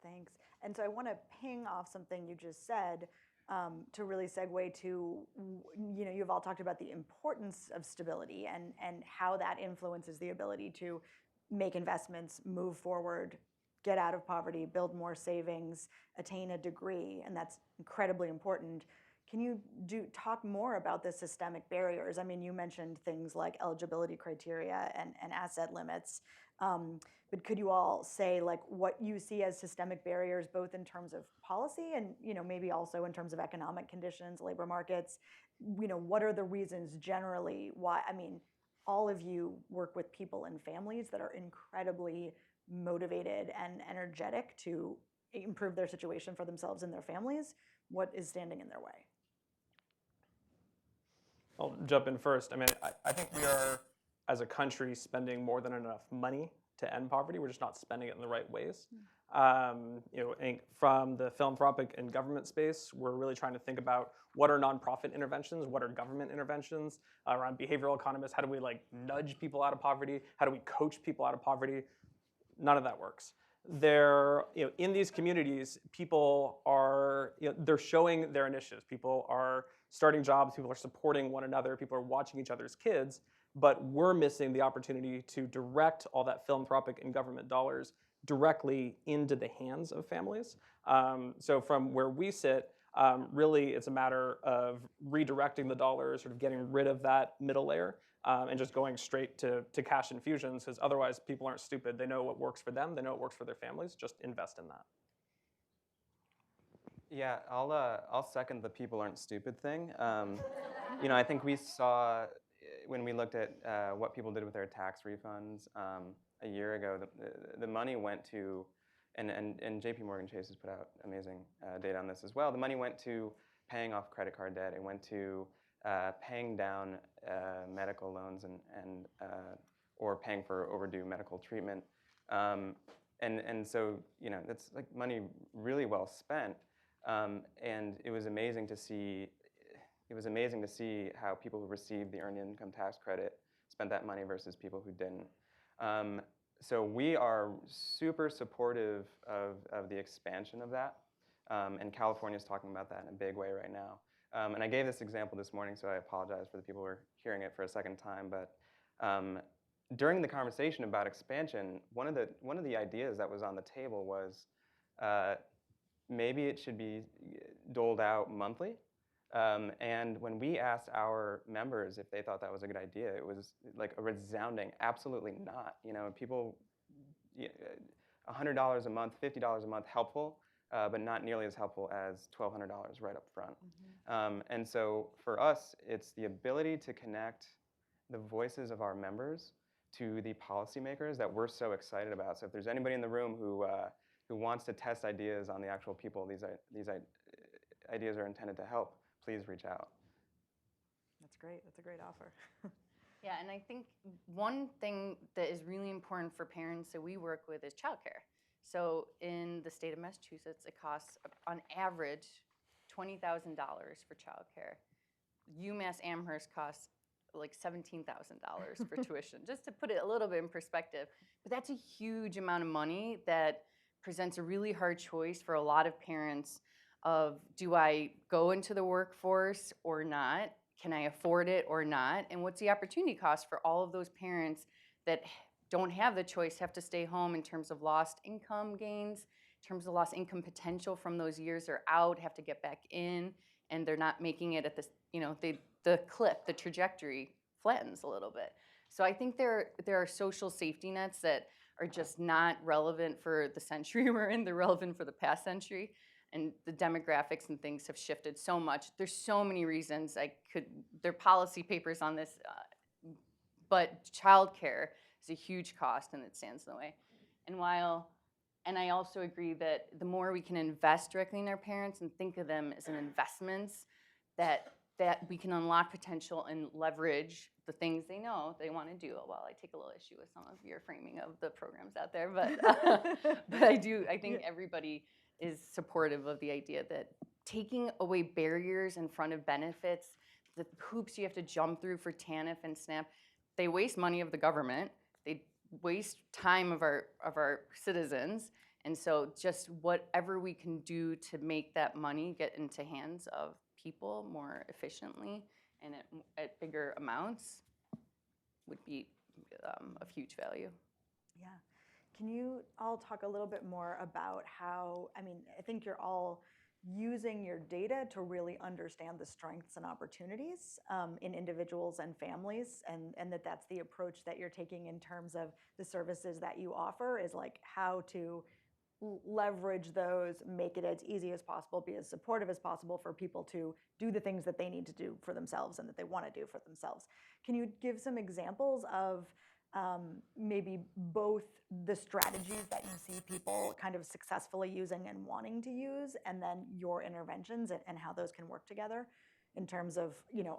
Thanks. And so I want to ping off something you just said to really segue to, you've all talked about the importance of stability and how that influences the ability to make investments, move forward, get out of poverty, build more savings, attain a degree, and that's incredibly important. Can you talk more about the systemic barriers? I mean, you mentioned things like eligibility criteria and asset limits, but could you all say like what you see as systemic barriers, both in terms of policy and maybe also in terms of economic conditions, labor markets? What are the reasons generally why? I mean, all of you work with people and families that are incredibly motivated and energetic to improve their situation for themselves and their families. What is standing in their way? I'll jump in first. I mean, I think we are, as a country, spending more than enough money to end poverty. We're just not spending it in the right ways. I think from the philanthropic and government space, we're really trying to think about what are nonprofit interventions, what are government interventions around behavioral economists. How do we nudge people out of poverty? How do we coach people out of poverty? None of that works. In these communities, people are, they're showing their initiatives. People are starting jobs, people are supporting one another, people are watching each other's kids, but we're missing the opportunity to direct all that philanthropic and government dollars directly into the hands of families. So from where we sit, really it's a matter of redirecting the dollars, sort of getting rid of that middle layer, and just going straight to cash infusions, because otherwise people aren't stupid. They know what works for them, they know what works for their families, just invest in that. Yeah, I'll second the people aren't stupid thing. I think we saw when we looked at what people did with their tax refunds a year ago, the money went to, and JP Morgan Chase has put out amazing data on this as well. The money went to paying off credit card debt. It went to paying down medical loans and or paying for overdue medical treatment. And so that's like money really well spent. And it was amazing to see. It was amazing to see how people who received the earned income tax credit spent that money versus people who didn't. So we are super supportive of the expansion of that, and California is talking about that in a big way right now. And I gave this example this morning, so I apologize for the people who are hearing it for a second time. But during the conversation about expansion, one of the ideas that was on the table was maybe it should be doled out monthly. And when we asked our members if they thought that was a good idea, it was like a resounding absolutely not. People, $100 a month, $50 a month, helpful, but not nearly as helpful as $1,200 right up front. Mm-hmm. And so for us, it's the ability to connect the voices of our members to the policymakers that we're so excited about. So if there's anybody in the room who wants to test ideas on the actual people, these ideas are intended to help, please reach out. That's great. That's a great offer. Yeah, and I think one thing that is really important for parents that we work with is childcare. So in the state of Massachusetts, it costs, on average, $20,000 for childcare. UMass Amherst costs like $17,000 for tuition, just to put it a little bit in perspective. But that's a huge amount of money that presents a really hard choice for a lot of parents of, do I go into the workforce or not? Can I afford it or not? And what's the opportunity cost for all of those parents that don't have the choice, have to stay home in terms of lost income gains, in terms of lost income potential from those years they're out, have to get back in, and they're not making it at this, the cliff, the trajectory flattens a little bit. So I think there are social safety nets that are just not relevant for the century we're in. They're relevant for the past century. And the demographics and things have shifted so much. There's so many reasons. There are policy papers on this, but childcare is a huge cost and it stands in the way. And I also agree that the more we can invest directly in our parents and think of them as an investments, that that we can unlock potential and leverage the things they know they want to do. Well, I take a little issue with some of your framing of the programs out there, but but I think everybody is supportive of the idea that taking away barriers in front of benefits, the hoops you have to jump through for TANF and SNAP, they waste money of the government. They waste time of our citizens. And so just whatever we can do to make that money get into hands of people more efficiently and at bigger amounts would be of huge value. Yeah. Can you all talk a little bit more about how, I mean, I think you're all using your data to really understand the strengths and opportunities in individuals and families, and that's the approach that you're taking in terms of the services that you offer, is like how to leverage those, make it as easy as possible, be as supportive as possible for people to do the things that they need to do for themselves and that they want to do for themselves. Can you give some examples of maybe both the strategies that you see people kind of successfully using and wanting to use, and then your interventions and how those can work together in terms of, you know,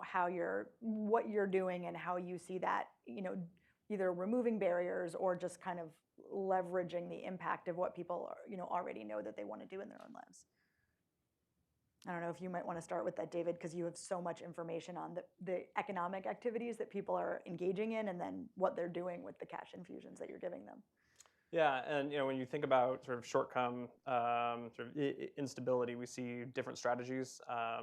what you're doing and how you see that, you know, either removing barriers or just kind of leveraging the impact of what people are, you know, already know that they want to do in their own lives. I don't know if you might want to start with that, David, because you have so much information on the economic activities that people are engaging in, and then what they're doing with the cash infusions that you're giving them. Yeah, and you know, when you think about sort of short-term instability, we see different strategies.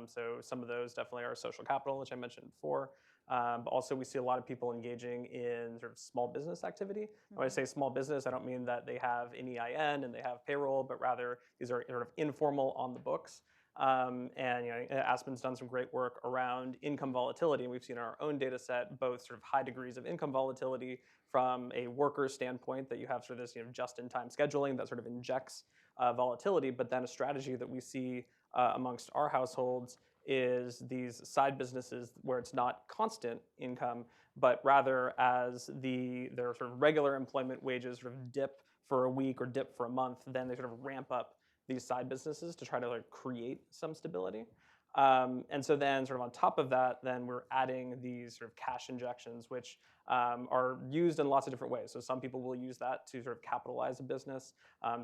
So some of those definitely are social capital, which I mentioned before. But also we see a lot of people engaging in sort of small business activity. When I say small business, I don't mean that they have an EIN and they have payroll, but rather these are sort of informal on the books. And you know, Aspen's done some great work around income volatility, and we've seen in our own data set both sort of high degrees of income volatility from a worker standpoint, that you have sort of this, you know, just-in-time scheduling that sort of injects volatility, but then a strategy that we see amongst our households is these side businesses where it's not constant income, but rather as their sort of regular employment wages sort of dip for a week or dip for a month, then they sort of ramp up these side businesses to try to like create some stability. And so then sort of on top of that, then we're adding these sort of cash injections, which are used in lots of different ways. So some people will use that to sort of capitalize a business.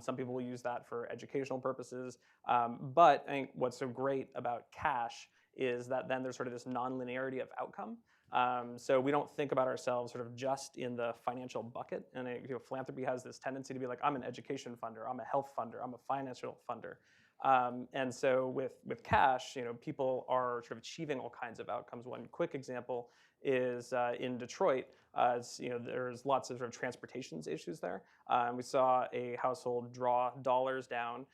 Some people will use that for educational purposes. But I think what's so great about cash is that then there's sort of this nonlinearity of outcome. So we don't think about ourselves sort of just in the financial bucket. And you know, philanthropy has this tendency to be like, I'm an education funder, I'm a health funder, I'm a financial funder. And so with cash, you know, people are sort of achieving all kinds of outcomes. One quick example is in Detroit. You know, there's lots of sort of transportation issues there. We saw a household draw dollars down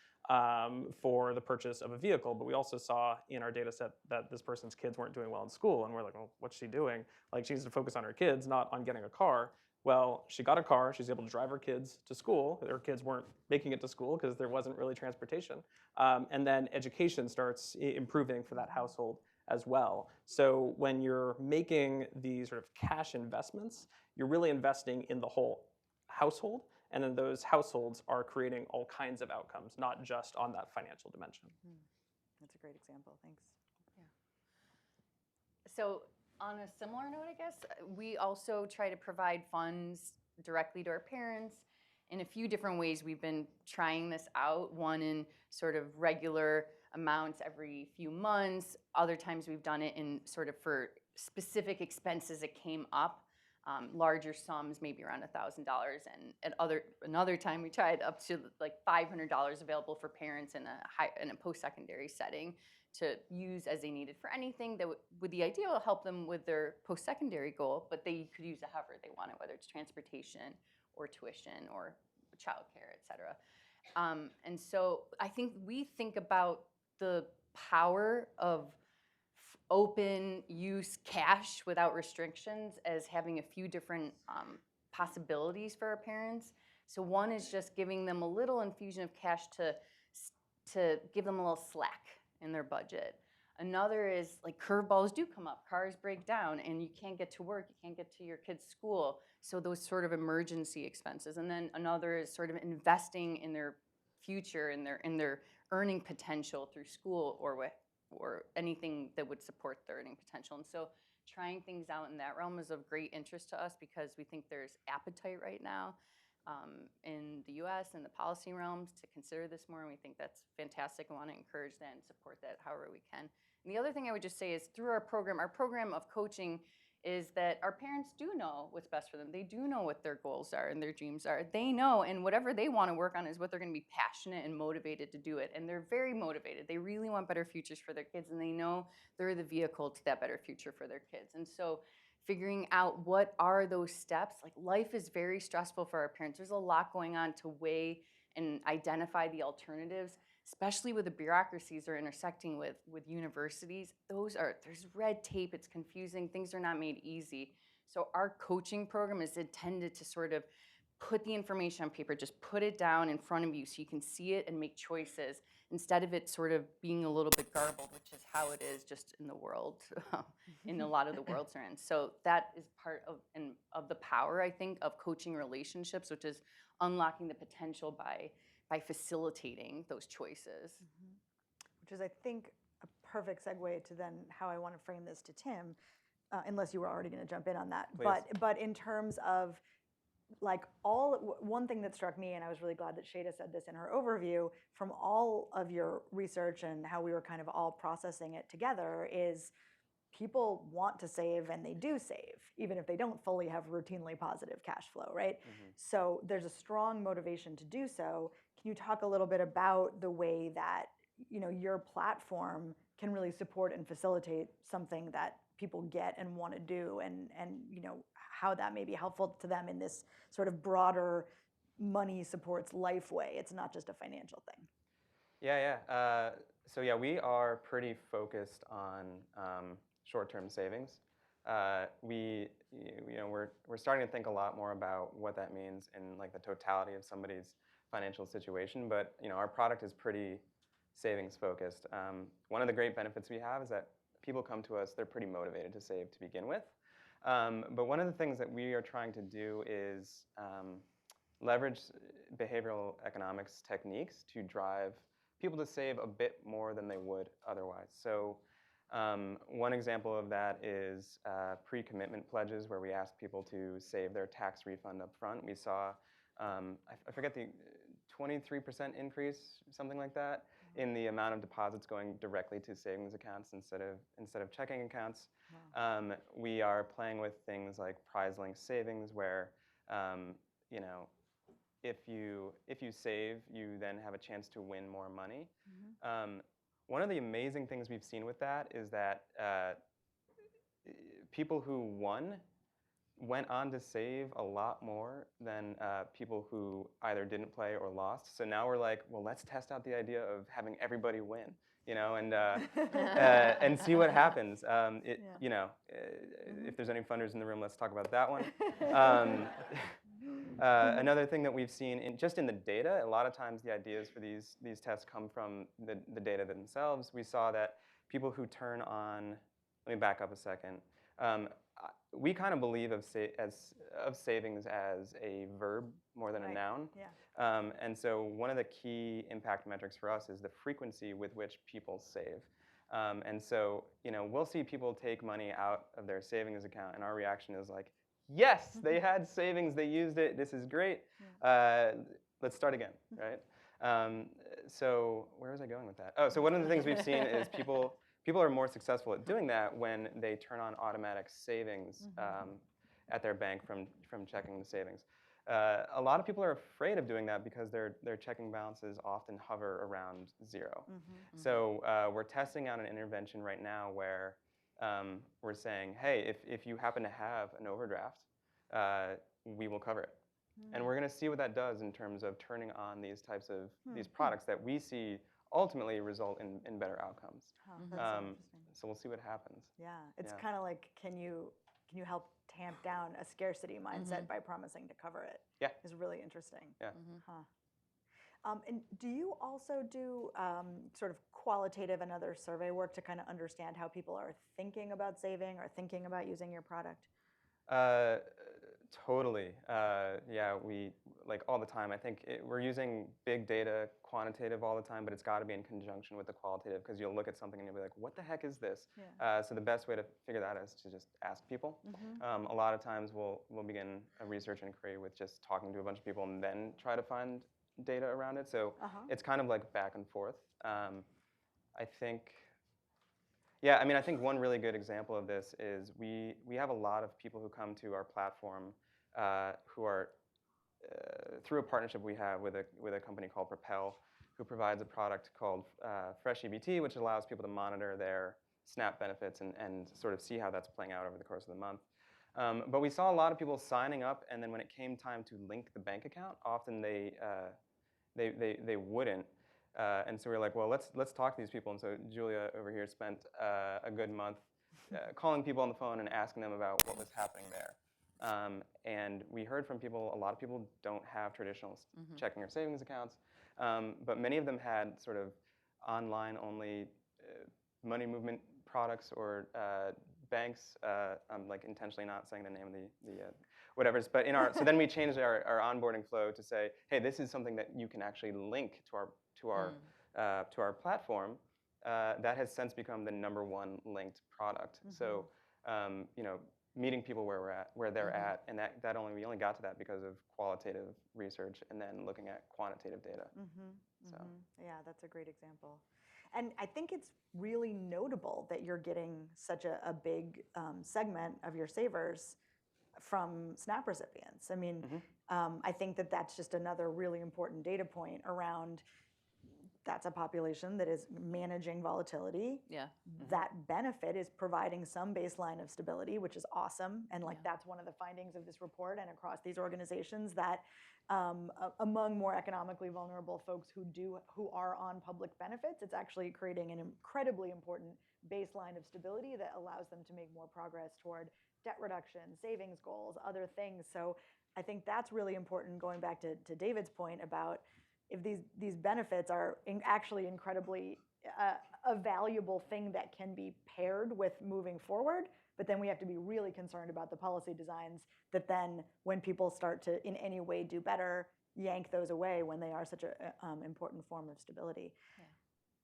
for the purchase of a vehicle, but we also saw in our data set that this person's kids weren't doing well in school, and we're like, well, what's she doing? Like, she needs to focus on her kids, not on getting a car. Well, she got a car, she's able to drive her kids to school. Her kids weren't making it to school because there wasn't really transportation. And then education starts improving for that household as well. So when you're making these sort of cash investments, you're really investing in the whole household, and then those households are creating all kinds of outcomes, not just on that financial dimension. That's a great example, thanks. Yeah. So on a similar note, I guess, we also try to provide funds directly to our parents in a few different ways. We've been trying this out, one in sort of regular amounts every few months. Other times we've done it in sort of for specific expenses that came up, larger sums, maybe around $1,000. And another time we tried up to like $500 available for parents in a post-secondary setting to use as they needed for anything that with the idea will help them with their post-secondary goal, but they could use it however they wanted, whether it's transportation or tuition or childcare, et cetera. And so I think we think about the power of open use cash without restrictions as having a few different possibilities for our parents. So one is just giving them a little infusion of cash to give them a little slack in their budget. Another is like curveballs do come up, cars break down, and you can't get to work, you can't get to your kids' school. So those sort of emergency expenses. And then another is sort of investing in their future, in their earning potential through school or with or anything that would support their earning potential. And so trying things out in that realm is of great interest to us because we think there's appetite right now in the US and the policy realms to consider this more, and we think that's fantastic and want to encourage that and support that however we can. And the other thing I would just say is through our program of coaching is that our parents do know what's best for them. They do know what their goals are and their dreams are. They know, and whatever they want to work on is what they're going to be passionate and motivated to do it. And they're very motivated. They really want better futures for their kids, and they know they're the vehicle to that better future for their kids. And so figuring out what are those steps, like life is very stressful for our parents. There's a lot going on to weigh and identify the alternatives, especially with the bureaucracies they're intersecting with universities. There's red tape, it's confusing, things are not made easy. So our coaching program is intended to sort of put the information on paper, just put it down in front of you so you can see it and make choices instead of it sort of being a little bit garbled, which is how it is just in the world, in a lot of the worlds we're in. So that is part of the power, I think, of coaching relationships, which is unlocking the potential by facilitating those choices. Which is, I think, a perfect segue to then how I want to frame this to Tim, unless you were already going to jump in on that. Please. But in terms of like one thing that struck me, and I was really glad that Shada said this in her overview, from all of your research and how we were kind of all processing it together, is people want to save and they do save, even if they don't fully have routinely positive cash flow, right? So there's a strong motivation to do so. Can you talk a little bit about the way that, you know, your platform can really support and facilitate something that people get and want to do, and you know, how that may be helpful to them in this sort of broader money supports life way? It's not just a financial thing. So yeah, we are pretty focused on short-term savings. We're starting to think a lot more about what that means in like the totality of somebody's financial situation. But you know, our product is pretty savings focused. One of the great benefits we have is that people come to us, they're pretty motivated to save to begin with. But one of the things that we are trying to do is leverage behavioral economics techniques to drive people to save a bit more than they would otherwise. So one example of that is pre-commitment pledges, where we ask people to save their tax refund up front. We saw, I forget the 23% increase, something like that, in the amount of deposits going directly to savings accounts instead of checking accounts. Wow. We are playing with things like prize-linked savings, where you know, if you save, you then have a chance to win more money. One of the amazing things we've seen with that is that people who went on to save a lot more than people who either didn't play or lost. So now we're like, well, let's test out the idea of having everybody win, you know, and see what happens. You know, if there's any funders in the room, let's talk about that one. Another thing that we've seen just in the data, a lot of times the ideas for these tests come from the data themselves. We saw that people who turn on, let me back up a second. We kind of believe of savings as a verb more than a noun. Yeah. And so one of the key impact metrics for us is the frequency with which people save. And so, you know, we'll see people take money out of their savings account, and our reaction is like, yes, they had savings, they used it, this is great. Let's start again, right? So where was I going with that? Oh, so one of the things we've seen is people are more successful at doing that when they turn on automatic savings at their bank from checking to savings. A lot of people are afraid of doing that because their checking balances often hover around zero. So we're testing out an intervention right now where we're saying, hey, if you happen to have an overdraft, we will cover it. And we're going to see what that does in terms of turning on these types of these products that we see ultimately result in better outcomes. That's so interesting. So we'll see what happens. Yeah, it's kind of like, can you help tamp down a scarcity mindset by promising to cover it? Yeah, is really interesting. Yeah. And do you also do sort of qualitative and other survey work to kind of understand how people are thinking about saving or thinking about using your product? Totally. Yeah, we like all the time. I think we're using big data, quantitative all the time, but it's got to be in conjunction with the qualitative because you'll look at something and you'll be like, what the heck is this? Yeah. So the best way to figure that out is to just ask people. A lot of times we'll begin a research inquiry with just talking to a bunch of people and then try to find data around it. So it's kind of like back and forth. I think. Yeah, I mean, I think one really good example of this is we have a lot of people who come to our platform who are through a partnership we have with a company called Propel, who provides a product called Fresh EBT, which allows people to monitor their SNAP benefits and sort of see how that's playing out over the course of the month. But we saw a lot of people signing up, and then when it came time to link the bank account, often they wouldn't. And so we were like, well, let's talk to these people. And so Julia over here spent a good month calling people on the phone and asking them about what was happening there. And we heard from people, a lot of people don't have traditional checking or savings accounts, but many of them had sort of online-only money movement products or banks. I'm like intentionally not saying the name of the whatever's, but in our, so then we changed our onboarding flow to say, hey, this is something that you can actually link to our platform. That has since become the #1 linked product. So you know, meeting people where they're at, and we only got to that because of qualitative research and then looking at quantitative data. So yeah, that's a great example. And I think it's really notable that you're getting such a big segment of your savers from SNAP recipients. I mean, I think that's just another really important data point around that's a population that is managing volatility. Yeah. That benefit is providing some baseline of stability, which is awesome. And like that's one of the findings of this report and across these organizations, that among more economically vulnerable folks who are on public benefits, it's actually creating an incredibly important baseline of stability that allows them to make more progress toward debt reduction, savings goals, other things. So I think that's really important, going back to David's point about if these benefits are actually incredibly a valuable thing that can be paired with moving forward, but then we have to be really concerned about the policy designs that then, when people start to in any way do better, yank those away when they are such an important form of stability. Yeah.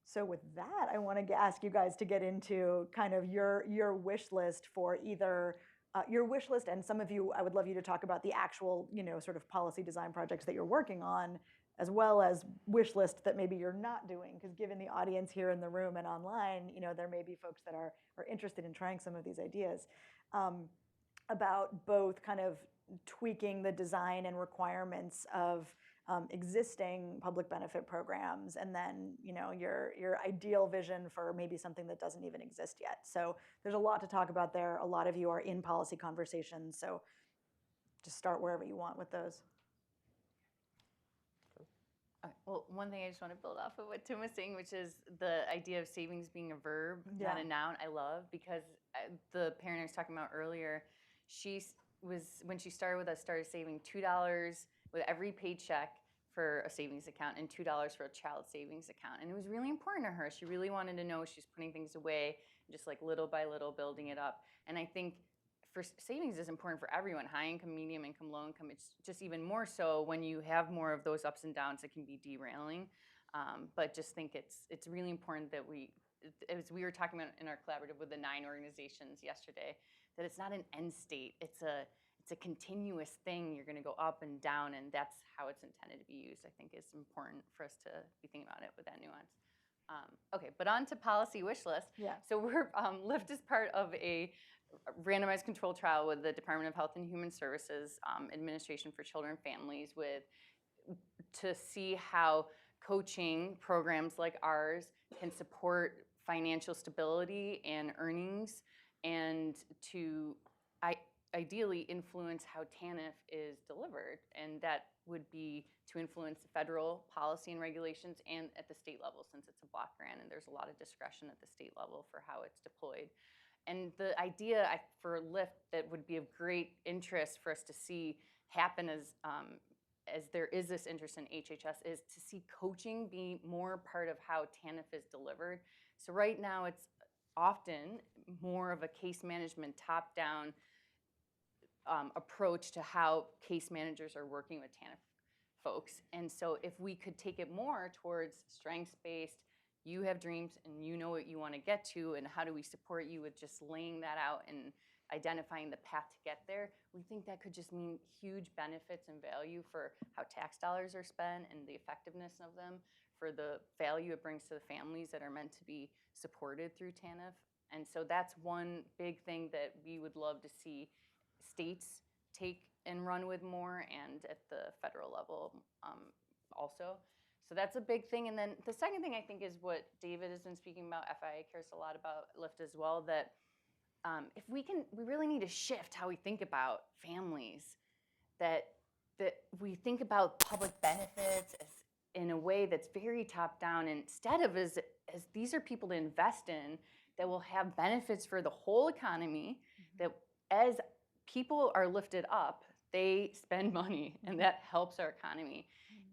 So with that, I want to ask you guys to get into kind of your wish list for either your wish list, and some of you, I would love you to talk about the actual, sort of policy design projects that you're working on, as well as wish list that maybe you're not doing, because given the audience here in the room and online, there may be folks that are interested in trying some of these ideas, about both kind of tweaking the design and requirements of existing public benefit programs, and then your ideal vision for maybe something that doesn't even exist yet. So there's a lot to talk about there. A lot of you are in policy conversations, so just start wherever you want with those. Well, one thing I just want to build off of what Tim was saying, which is the idea of savings being a verb, not a noun, I love, because the parent I was talking about earlier, when she started with us, started saving $2 with every paycheck for a savings account and $2 for a child savings account. And it was really important to her. She really wanted to know she's putting things away, just like little by little building it up. And I think for savings is important for everyone, high income, medium income, low income. It's just even more so when you have more of those ups and downs that can be derailing. But just think it's really important that as we were talking about in our collaborative with the 9 organizations yesterday, that it's not an end state. It's a continuous thing. You're going to go up and down, and that's how it's intended to be used. I think it's important for us to be thinking about it with that nuance. Okay, but on to policy wish list. Yeah. So we're Lyft is part of a randomized controlled trial with the Department of Health and Human Services Administration for Children and Families to see how coaching programs like ours can support financial stability and earnings, and to ideally influence how TANF is delivered. And that would be to influence federal policy and regulations, and at the state level, since it's a block grant and there's a lot of discretion at the state level for how it's deployed. And the idea for Lyft that would be of great interest for us to see happen as there is this interest in HHS is to see coaching be more part of how TANF is delivered. So right now it's often more of a case management top-down approach to how case managers are working with TANF folks. And so if we could take it more towards strengths-based, you have dreams and you know what you want to get to, and how do we support you with just laying that out and identifying the path to get there, we think that could just mean huge benefits and value for how tax dollars are spent and the effectiveness of them, for the value it brings to the families that are meant to be supported through TANF. And so that's one big thing that we would love to see states take and run with more, and at the federal level also. So that's a big thing. And then the second thing I think is what David has been speaking about, FIA cares a lot about Lyft as well, that if we really need to shift how we think about families, that we think about public benefits as in a way that's very top down, instead of as these are people to invest in that will have benefits for the whole economy, that as people are lifted up, they spend money, and that helps our economy.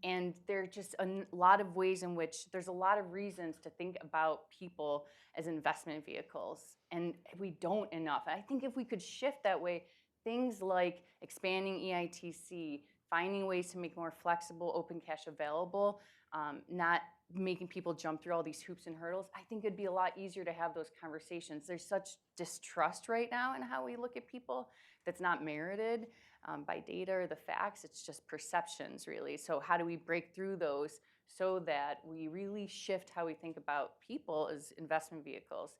And there are just a lot of ways in which there's a lot of reasons to think about people as investment vehicles, and we don't enough. I think if we could shift that way, things like expanding EITC, finding ways to make more flexible open cash available, not making people jump through all these hoops and hurdles, I think it'd be a lot easier to have those conversations. There's such distrust right now in how we look at people that's not merited by data or the facts. It's just perceptions, really. So how do we break through those so that we really shift how we think about people as investment vehicles?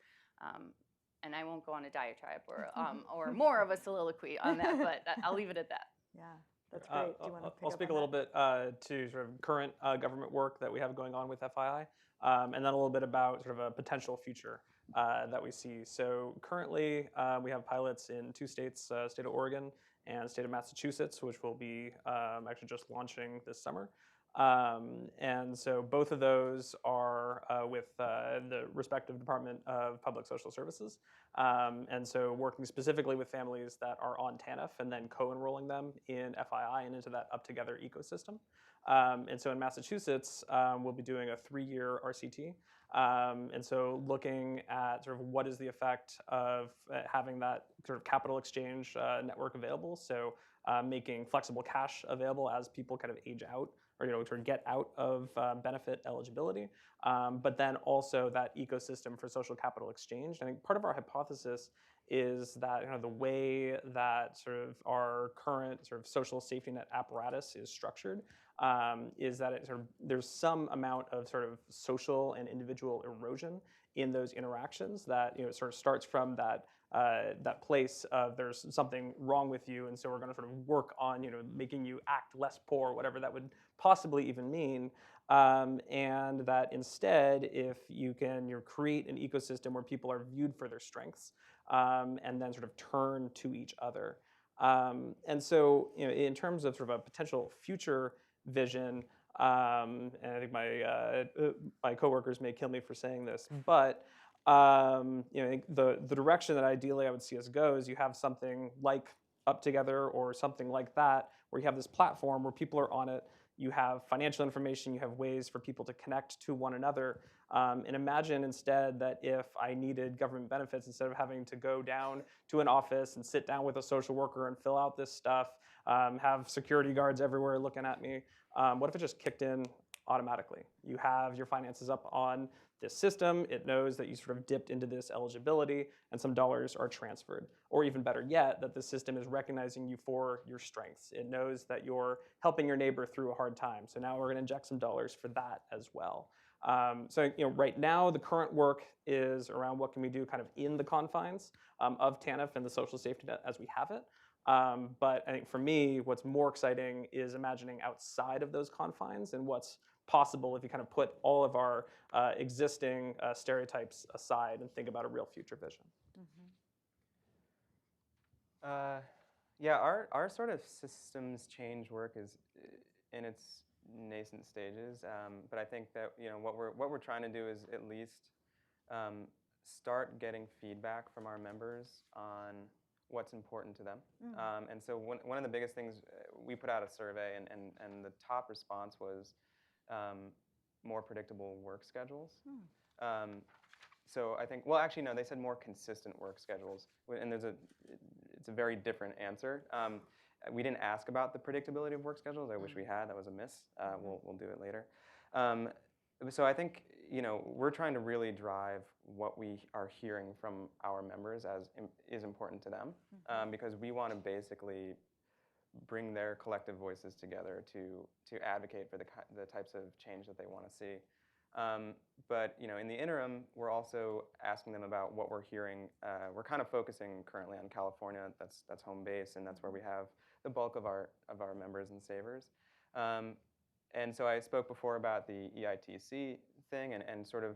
And I won't go on a diatribe or more of a soliloquy on that, but I'll leave it at that. Yeah, that's great. Do you want to I'll speak a little bit to sort of current government work that we have going on with FII, and then a little bit about sort of a potential future that we see. So currently, we have pilots in 2 states, state of Oregon and state of Massachusetts, which will be actually just launching this summer. And so both of those are with the respective Department of Public Social Services. And so working specifically with families that are on TANF and then co-enrolling them in FII and into that Up Together ecosystem. And so in Massachusetts, we'll be doing a 3-year RCT. And so looking at sort of what is the effect of having that sort of capital exchange network available. So making flexible cash available as people kind of age out, or sort of get out of benefit eligibility, but then also that ecosystem for social capital exchange. I think part of our hypothesis is that the way that sort of our current sort of social safety net apparatus is structured is that it there's some amount of sort of social and individual erosion in those interactions that sort of starts from that that place of there's something wrong with you, and so we're going to sort of work on making you act less poor, whatever that would possibly even mean, and that instead, if you can create an ecosystem where people are viewed for their strengths, and then sort of turn to each other, and so in terms of sort of a potential future vision, and I think my coworkers may kill me for saying this, but the direction that ideally I would see us go is you have something like Up Together or something like that, where you have this platform where people are on it, you have financial information, you have ways for people to connect to one another. And imagine instead that if I needed government benefits, instead of having to go down to an office and sit down with a social worker and fill out this stuff, have security guards everywhere looking at me, what if it just kicked in automatically? You have your finances up on this system, it knows that you sort of dipped into this eligibility and some dollars are transferred. Or even better yet, that the system is recognizing you for your strengths. It knows that you're helping your neighbor through a hard time. So now we're gonna inject some dollars for that as well. So right now the current work is around what can we do kind of in the confines of TANF and the social safety net as we have it. But I think for me, what's more exciting is imagining outside of those confines and what's possible if you kind of put all of our existing stereotypes aside and think about a real future vision. Yeah, our sort of systems change work is in its nascent stages, but I think that what we're trying to do is at least start getting feedback from our members on what's important to them. And so one of the biggest things, we put out a survey, and the top response was more predictable work schedules. So I think, well, actually, no, they said more consistent work schedules. And it's a very different answer. We didn't ask about the predictability of work schedules. I wish we had. That was a miss. We'll do it later. So I think we're trying to really drive what we are hearing from our members as is important to them, because we want to basically bring their collective voices together to advocate for the types of change that they want to see. But in the interim, we're also asking them about what we're hearing. We're kind of focusing currently on California. That's home base, and that's where we have the bulk of our members and savers. And so I spoke before about the EITC thing, and sort of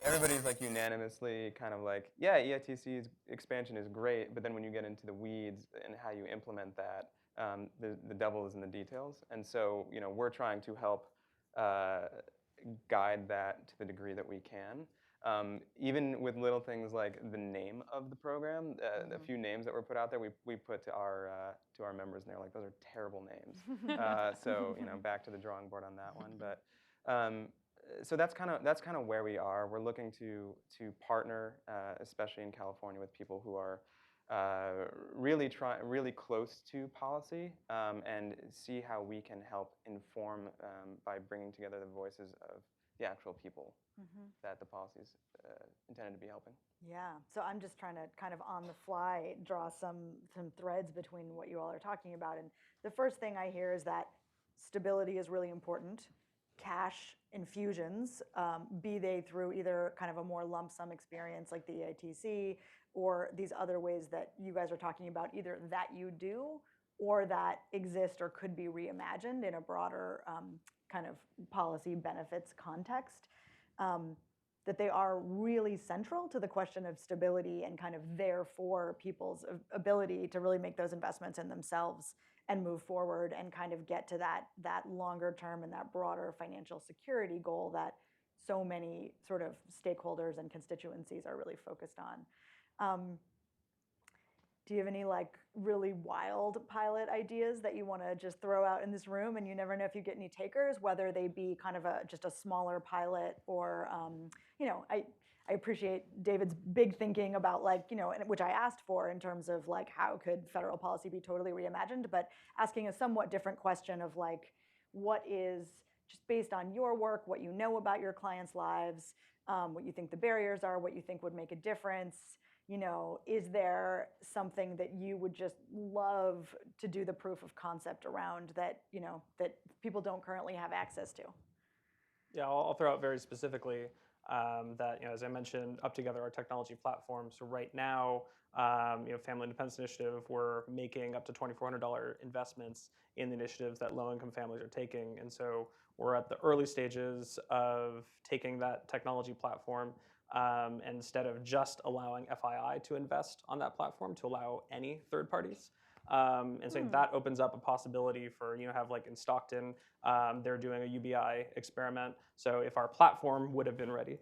everybody's like unanimously kind of like, yeah, EITC's expansion is great, but then when you get into the weeds and how you implement that, the devil is in the details. And so we're trying to help guide that to the degree that we can. Even with little things like the name of the program, a few names that were put out there, we put to our members, and they're like, those are terrible names. So back to the drawing board on that one. But so that's kind of where we are. We're looking to partner, especially in California, with people who are really close to policy, and see how we can help inform by bringing together the voices of the actual people that the policy is intended to be helping. Yeah, so I'm just trying to kind of on the fly draw some threads between what you all are talking about. And the first thing I hear is that stability is really important. Cash infusions, be they through either kind of a more lump sum experience like the EITC, or these other ways that you guys are talking about, either that you do or that exist or could be reimagined in a broader kind of policy benefits context, that they are really central to the question of stability and kind of therefore people's ability to really make those investments in themselves and move forward and kind of get to that longer term and that broader financial security goal that so many sort of stakeholders and constituencies are really focused on. Do you have any like really wild pilot ideas that you want to just throw out in this room, and you never know if you get any takers, whether they be kind of just a smaller pilot or, I appreciate David's big thinking about which I asked for in terms of like, how could federal policy be totally reimagined, but asking a somewhat different question of like, what is, just based on your work, what you know about your clients' lives, what you think the barriers are, what you think would make a difference. Is there something that you would just love to do the proof of concept around that, that people don't currently have access to? Yeah, I'll throw out very specifically that, as I mentioned, Up Together, our technology platform. So right now, Family Independence Initiative, we're making up to $2,400 investments in the initiatives that low-income families are taking. And so we're at the early stages of taking that technology platform, and instead of just allowing FII to invest on that platform, to allow any third parties. And so that opens up a possibility for, have like in Stockton, they're doing a UBI experiment. So if our platform would have been ready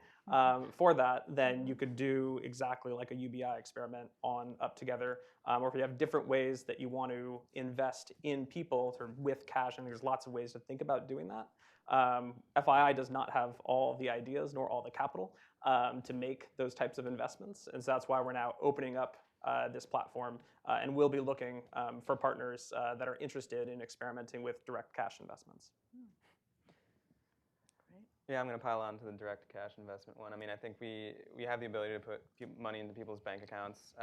for that, then you could do exactly like a UBI experiment on Up Together. Or if you have different ways that you want to invest in people sort of with cash, and there's lots of ways to think about doing that. FII does not have all the ideas nor all the capital to make those types of investments. And so that's why we're now opening up this platform, and we'll be looking for partners that are interested in experimenting with direct cash investments. Great. Yeah, I'm going to pile on to the direct cash investment one. I mean, I think we have the ability to put money into people's bank accounts.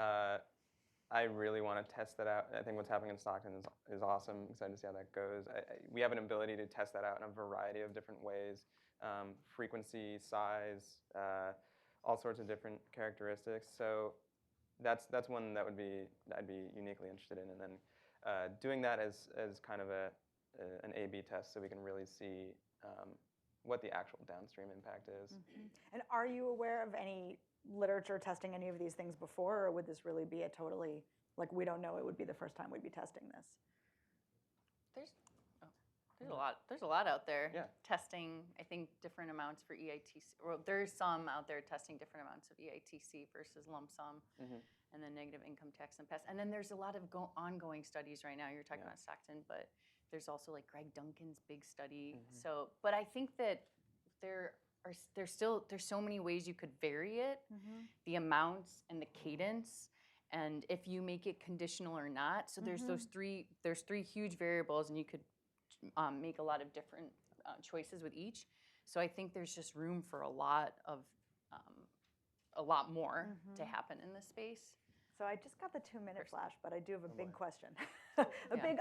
I really want to test that out. I think what's happening in Stockton is awesome. I'm excited to see how that goes. We have an ability to test that out in a variety of different ways. Frequency, size, all sorts of different characteristics. So that's one that I'd be uniquely interested in. And then doing that as kind of an A/B test, so we can really see what the actual downstream impact is. And are you aware of any literature testing any of these things before, or would this really be a totally, like, we don't know, it would be the first time we'd be testing this? There's a lot out there testing, I think, different amounts for EITC. Well, there's some out there testing different amounts of EITC versus lump sum, and then negative income tax and PES. And then there's a lot of ongoing studies right now. You're talking about Stockton, but there's also like Greg Duncan's big study. So, but I think that there's so many ways you could vary it, the amounts and the cadence. and if you make it conditional or not. So there's there's three huge variables, and you could make a lot of different choices with each. So I think there's just room for a lot more to happen in this space. So I just got the 2-minute flash, but I do have a big question. Yeah.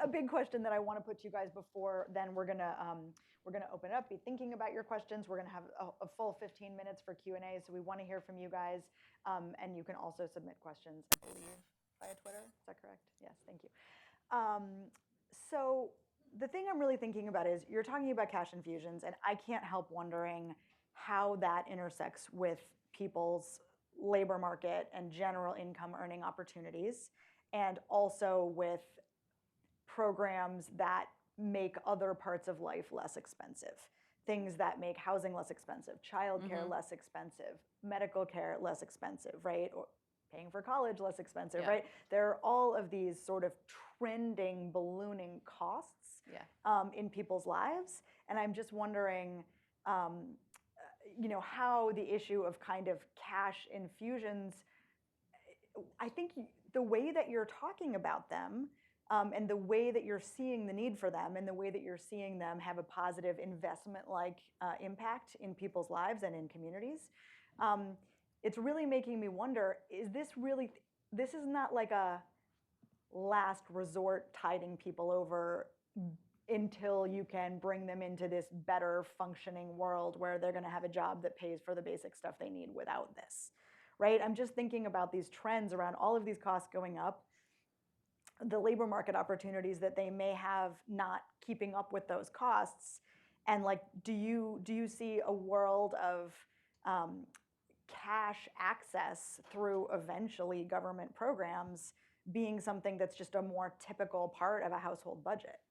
a big question that I want to put to you guys before then we're gonna open it up, be thinking about your questions. We're gonna have a full 15 minutes for Q&A, so we want to hear from you guys, and you can also submit questions, I believe, via Twitter. Is that correct? Yes, thank you. So the thing I'm really thinking about is you're talking about cash infusions, and I can't help wondering how that intersects with people's labor market and general income earning opportunities, and also with programs that make other parts of life less expensive. Things that make housing less expensive, childcare less expensive, medical care less expensive, right? Or paying for college less expensive, right? There are all of these sort of trending, ballooning costs in people's lives. And I'm just wondering, how the issue of kind of cash infusions, I think the way that you're talking about them, and the way that you're seeing the need for them, and the way that you're seeing them have a positive investment-like impact in people's lives and in communities, it's really making me wonder, this is not like a last resort tiding people over until you can bring them into this better functioning world where they're going to have a job that pays for the basic stuff they need without this, right? I'm just thinking about these trends around all of these costs going up, the labor market opportunities that they may have not keeping up with those costs, and like, do you see a world of cash access through eventually government programs being something that's just a more typical part of a household budget?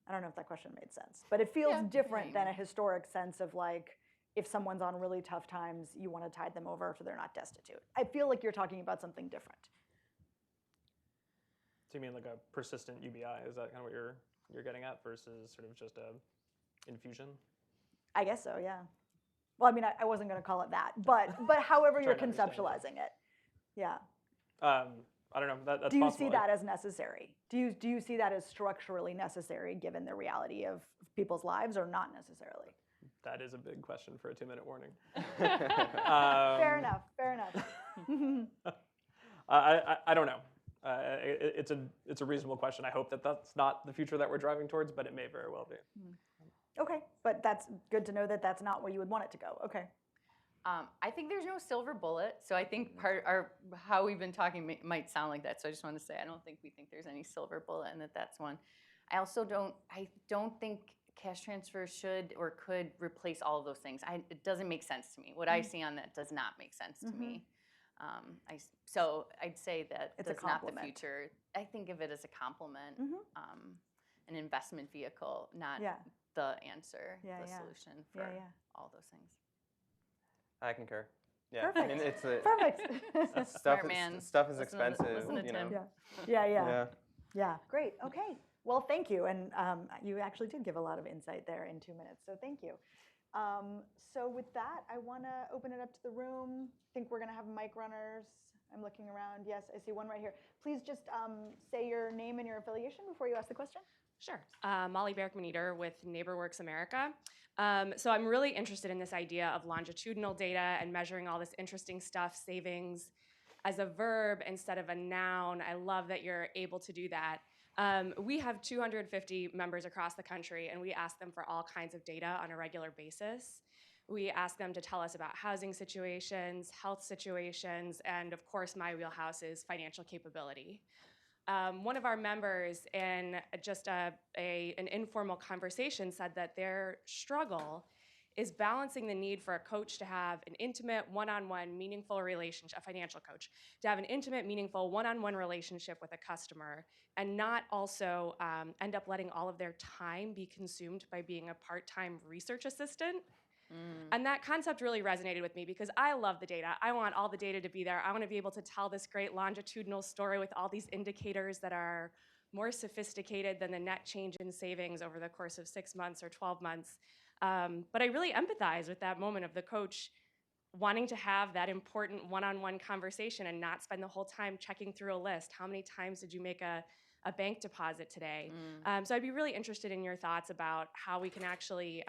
I don't know if that question made sense, but it feels different than a historic sense of like, if someone's on really tough times, you want to tide them over so they're not destitute. I feel like you're talking about something different. So you mean like a persistent UBI? Is that kind of what you're getting at versus sort of just a infusion? I guess so, yeah. Well, I mean, I wasn't going to call it that, but however you're conceptualizing it, yeah. I don't know. That's do you possible. see that as necessary? Do you see that as structurally necessary given the reality of people's lives, or not necessarily? That is a big question for a 2-minute warning. Fair enough. I don't know. It's a reasonable question. I hope that's not the future that we're driving towards, but it may very well be. Okay, but that's good to know that that's not where you would want it to go. Okay. I think there's no silver bullet. So I think how we've been talking might sound like that. So I just want to say I don't think we think there's any silver bullet, and that's one. I also don't think cash transfer should or could replace all of those things. It doesn't make sense to me. What I see on that does not make sense to me. So I'd say that that's not the future. I think of it as a complement, an investment vehicle, not the answer, the solution for all those things. I concur. Yeah, Perfect. I mean, it's Perfect. stuff is expensive. Listen to Tim. Yeah. Great. Okay. Well, thank you, and you actually did give a lot of insight there in 2 minutes. So thank you. So with that, I want to open it up to the room. I think we're going to have mic runners. I'm looking around. Yes, I see one right here. Please just say your name and your affiliation before you ask the question. Sure. Molly Berkman-Eater with NeighborWorks America. So I'm really interested in this idea of longitudinal data and measuring all this interesting stuff, savings, as a verb instead of a noun. I love that you're able to do that. We have 250 members across the country, and we ask them for all kinds of data on a regular basis. We ask them to tell us about housing situations, health situations, and of course, my wheelhouse is financial capability. One of our members in just an informal conversation said that their struggle is balancing the need for a coach to have an intimate, one-on-one, meaningful relationship, a financial coach, to have an intimate, meaningful, one-on-one relationship with a customer, and not also end up letting all of their time be consumed by being a part-time research assistant. And that concept really resonated with me because I love the data. I want all the data to be there. I want to be able to tell this great longitudinal story with all these indicators that are more sophisticated than the net change in savings over the course of 6 months or 12 months. But I really empathize with that moment of the coach wanting to have that important one-on-one conversation and not spend the whole time checking through a list. How many times did you make a bank deposit today? So I'd be really interested in your thoughts about how we can actually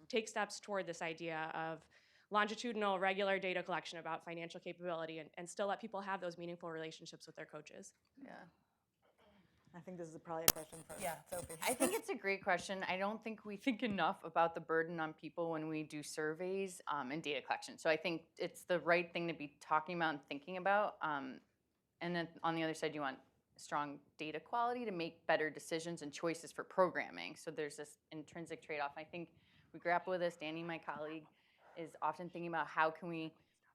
take steps toward this idea of longitudinal, regular data collection about financial capability and still let people have those meaningful relationships with their coaches. Yeah. I think this is probably a question for Sophie. I think it's a great question. I don't think we think enough about the burden on people when we do surveys and data collection. So I think it's the right thing to be talking about and thinking about. And then on the other side, you want strong data quality to make better decisions and choices for programming. So there's this intrinsic trade-off. I think we grapple with this. Danny, my colleague, is often thinking about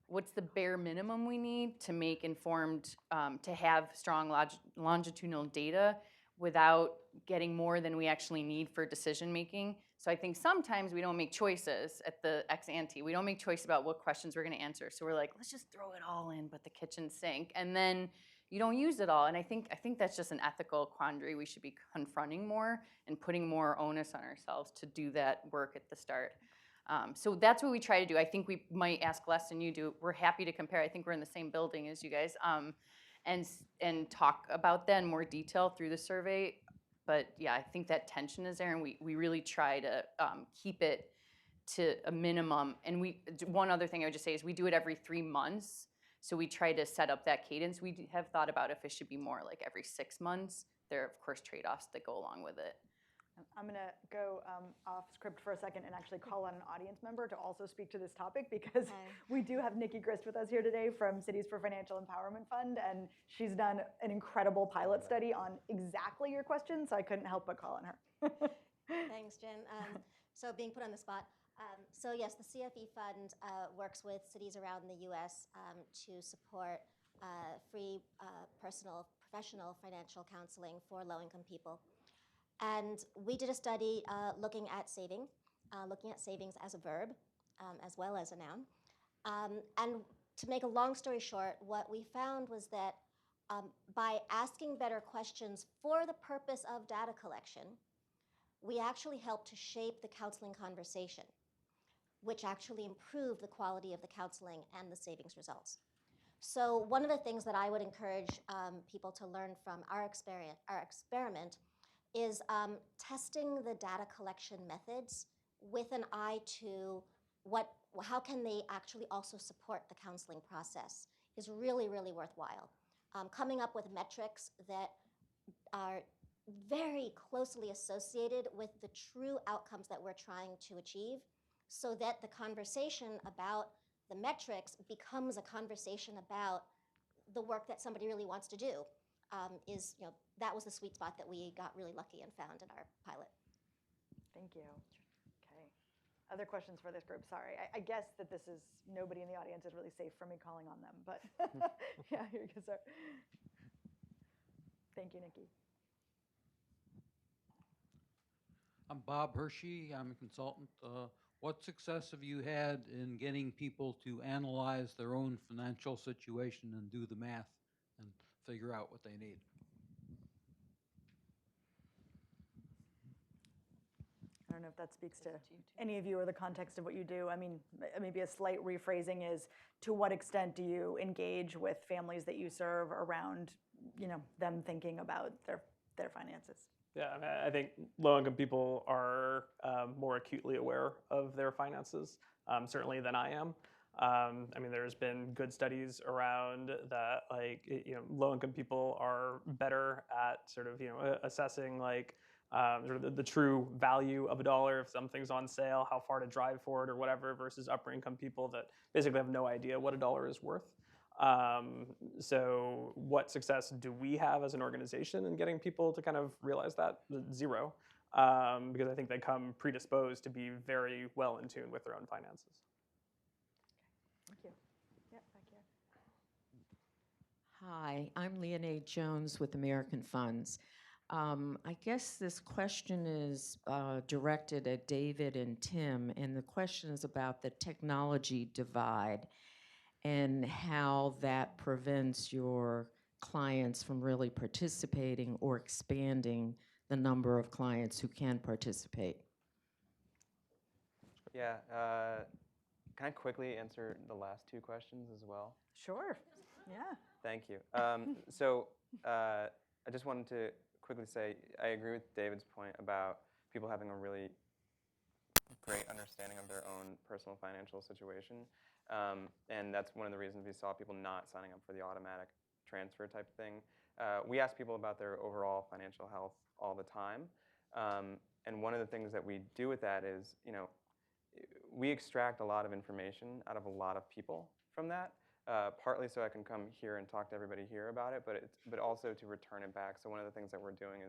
what's the bare minimum we need to make informed, to have strong longitudinal data without getting more than we actually need for decision making. So I think sometimes we don't make choices at the ex ante. We don't make choice about what questions we're going to answer. So we're like, let's just throw it all in, but the kitchen sink, and then you don't use it all. And I think that's just an ethical quandary we should be confronting more and putting more onus on ourselves to do that work at the start. So that's what we try to do. I think we might ask less than you do. We're happy to compare. I think we're in the same building as you guys, and talk about that in more detail through the survey. But yeah, I think that tension is there, and we really try to keep it to a minimum. And one other thing I would just say is we do it every 3 months. So we try to set up that cadence. We have thought about if it should be more like every 6 months. There are, of course, trade-offs that go along with it. I'm going to go off script for a second and actually call on an audience member to also speak to this topic, because we do have Nikki Grist with us here today from Cities for Financial Empowerment Fund, and she's done an incredible pilot study on exactly your question, so I couldn't help but call on her. Thanks, Jen. So being put on the spot. So yes, the CFE Fund works with cities around the U.S. To support free professional financial counseling for low-income people. And we did a study looking at savings as a verb, as well as a noun. And to make a long story short, what we found was that by asking better questions for the purpose of data collection, we actually helped to shape the counseling conversation, which actually improved the quality of the counseling and the savings results. So one of the things that I would encourage people to learn from our experiment is testing the data collection methods with an eye to how can they actually also support the counseling process is really, really worthwhile. Coming up with metrics that are very closely associated with the true outcomes that we're trying to achieve, so that the conversation about the metrics becomes a conversation about the work that somebody really wants to do. That was the sweet spot that we got really lucky and found in our pilot. Thank you. Okay. Other questions for this group? Sorry, I guess that nobody in the audience is really safe for me calling on them, but yeah, here you go, sir. Thank you, Nikki. I'm Bob Hershey. I'm a consultant. What success have you had in getting people to analyze their own financial situation and do the math and figure out what they need? I don't know if that speaks to any of you or the context of what you do. I mean, maybe a slight rephrasing is, to what extent do you engage with families that you serve around, them thinking about their finances? Yeah, I mean, I think low-income people are more acutely aware of their finances, certainly than I am. I mean, there's been good studies around that, low-income people are better at sort of, assessing sort of the true value of a dollar if something's on sale, how far to drive for it or whatever, versus upper-income people that basically have no idea what a dollar is worth. So what success do we have as an organization in getting people to kind of realize that? Zero, because I think they come predisposed to be very well in tune with their own finances. Thank you. Yeah, back here. Hi, I'm Leonaid Jones with American Funds. I guess this question is directed at David and Tim, and the question is about the technology divide and how that prevents your clients from really participating or expanding the number of clients who can participate. Yeah, Can I quickly answer the last two questions as well? Sure. Yeah. Thank you. I just wanted to quickly say I agree with David's point about people having a really great understanding of their own personal financial situation. And that's one of the reasons we saw people not signing up for the automatic transfer type thing. We ask people about their overall financial health all the time. And one of the things that we do with that is, we extract a lot of information out of a lot of people from that, partly so I can come here and talk to everybody here about it, but also to return it back. So one of the things that we're doing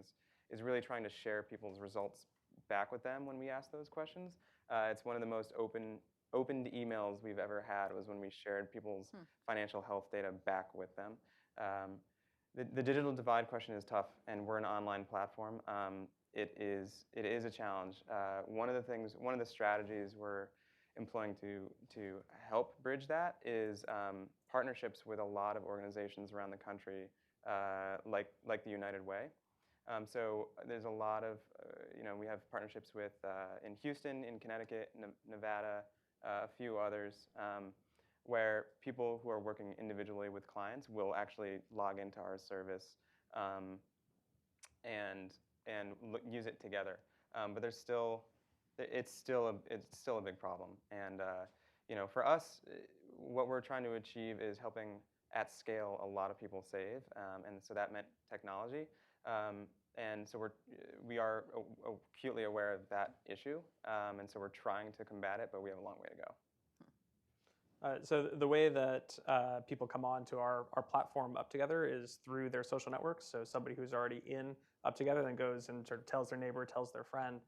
is really trying to share people's results back with them when we ask those questions. It's one of the most opened emails we've ever had was when we shared people's financial health data back with them. The digital divide question is tough, and we're an online platform. It is a challenge. One of the strategies we're employing to help bridge that is partnerships with a lot of organizations around the country, like the United Way. So there's a lot of, we have partnerships with in Houston, in Connecticut, Nevada, a few others, where people who are working individually with clients will actually log into our service and use it together. But it's still a big problem. And for us, what we're trying to achieve is helping at scale a lot of people save, and so that meant technology. And so we are acutely aware of that issue, and so we're trying to combat it, but we have a long way to go. So the way that people come on to our platform UpTogether is through their social networks. So somebody who's already in UpTogether then goes and sort of tells their neighbor, tells their friend.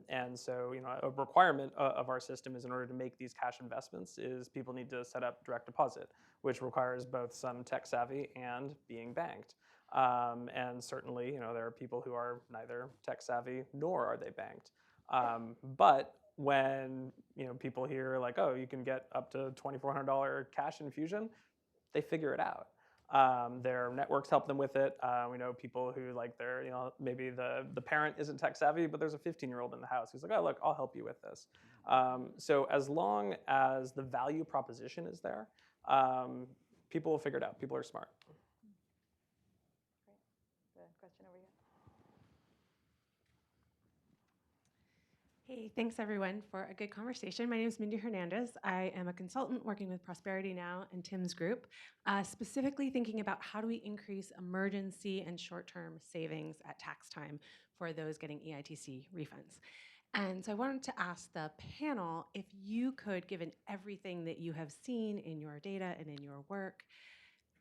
And so a requirement of our system is in order to make these cash investments is people need to set up direct deposit, which requires both some tech savvy and being banked. And certainly, there are people who are neither tech savvy nor are they banked. But when people hear like, oh, you can get up to $2,400 cash infusion, they figure it out. Their networks help them with it. We know people who maybe the parent isn't tech savvy, but there's a 15-year-old in the house who's like, oh, look, I'll help you with this. So as long as the value proposition is there, people will figure it out. People are smart. Great. The question over here. Hey, thanks everyone for a good conversation. My name is Mindy Hernandez. I am a consultant working with Prosperity Now and Tim's group, specifically thinking about how do we increase emergency and short-term savings at tax time for those getting EITC refunds. And so I wanted to ask the panel if you could, given everything that you have seen in your data and in your work,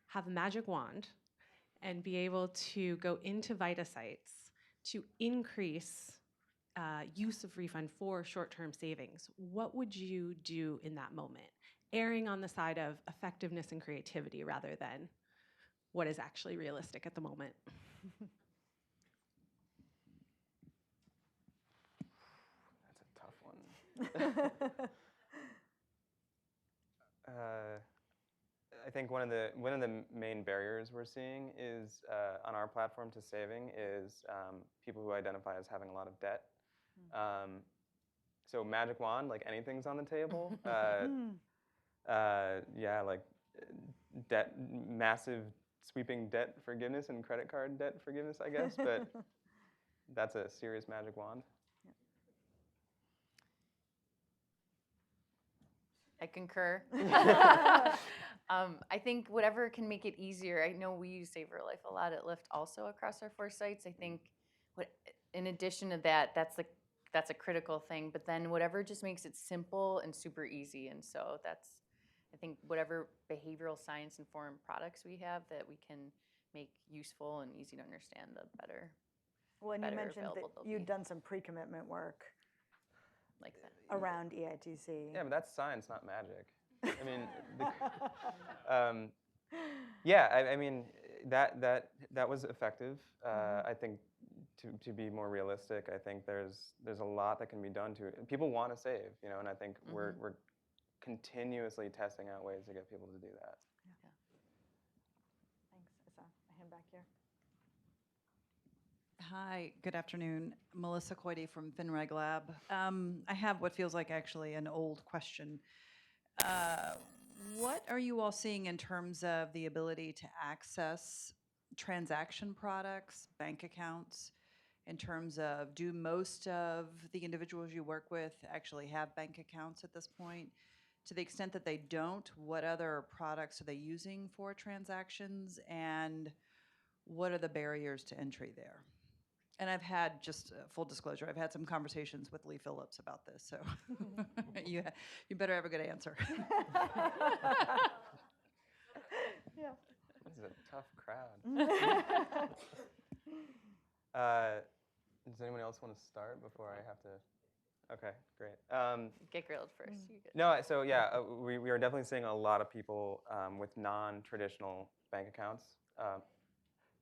have a magic wand and be able to go into VitaSites to increase use of refund for short-term savings, what would you do in that moment? Erring on the side of effectiveness and creativity rather than what is actually realistic at the moment. That's a tough one. I think one of the main barriers we're seeing is on our platform to saving is people who identify as having a lot of debt. So magic wand, like anything's on the table. Yeah, like debt, massive sweeping debt forgiveness and credit card debt forgiveness, I guess. But that's a serious magic wand. I concur. I think whatever can make it easier. I know we use Save Your Life a lot at Lyft also across our 4 sites. I think in addition to that, that's a critical thing. But then whatever just makes it simple and super easy. And so I think whatever behavioral science informed products we have that we can make useful and easy to understand, the better. Well, and you mentioned that you'd done some pre-commitment work like that around EITC. Yeah, but that's science, not magic. I mean, yeah, I mean that was effective. I think to be more realistic, I think there's a lot that can be done to it. People want to save, and I think we're continuously testing out ways to get people to do that. Yeah. Thanks. I saw a hand back here. Hi, good afternoon. Melissa Coide from FinReg Lab. I have what feels like actually an old question. What are you all seeing in terms of the ability to access transaction products, bank accounts, in terms of do most of the individuals you work with actually have bank accounts at this point? To the extent that they don't, what other products are they using for transactions, and what are the barriers to entry there? And I've had, just full disclosure, I've had some conversations with Lee Phillips about this, so you better have a good answer. Yeah. This is a tough crowd. Does anyone else want to start before I have to? Okay, great. Get grilled first. You good. No, so yeah, we are definitely seeing a lot of people with non-traditional bank accounts.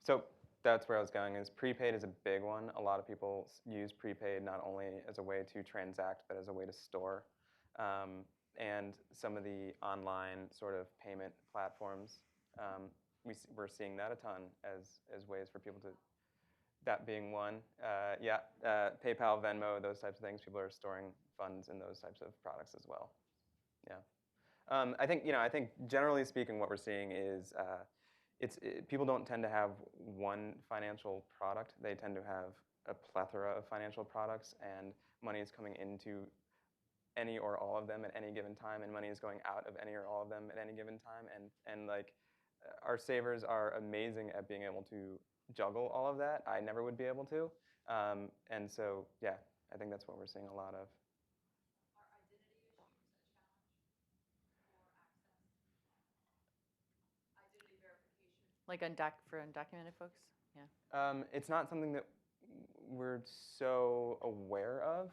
So that's where I was going, is prepaid is a big one. A lot of people use prepaid not only as a way to transact, but as a way to store. And some of the online sort of payment platforms, we're seeing that a ton as ways for people to, that being one. PayPal, Venmo, those types of things, people are storing funds in those types of products as well. Yeah. I think generally speaking, what we're seeing is people don't tend to have one financial product. They tend to have a plethora of financial products, and money is coming into any or all of them at any given time, and money is going out of any or all of them at any given time. And like, our savers are amazing at being able to juggle all of that. I never would be able to. And so, yeah, I think that's what we're seeing a lot of. Like for undocumented folks? Yeah. It's not something that we're so aware of.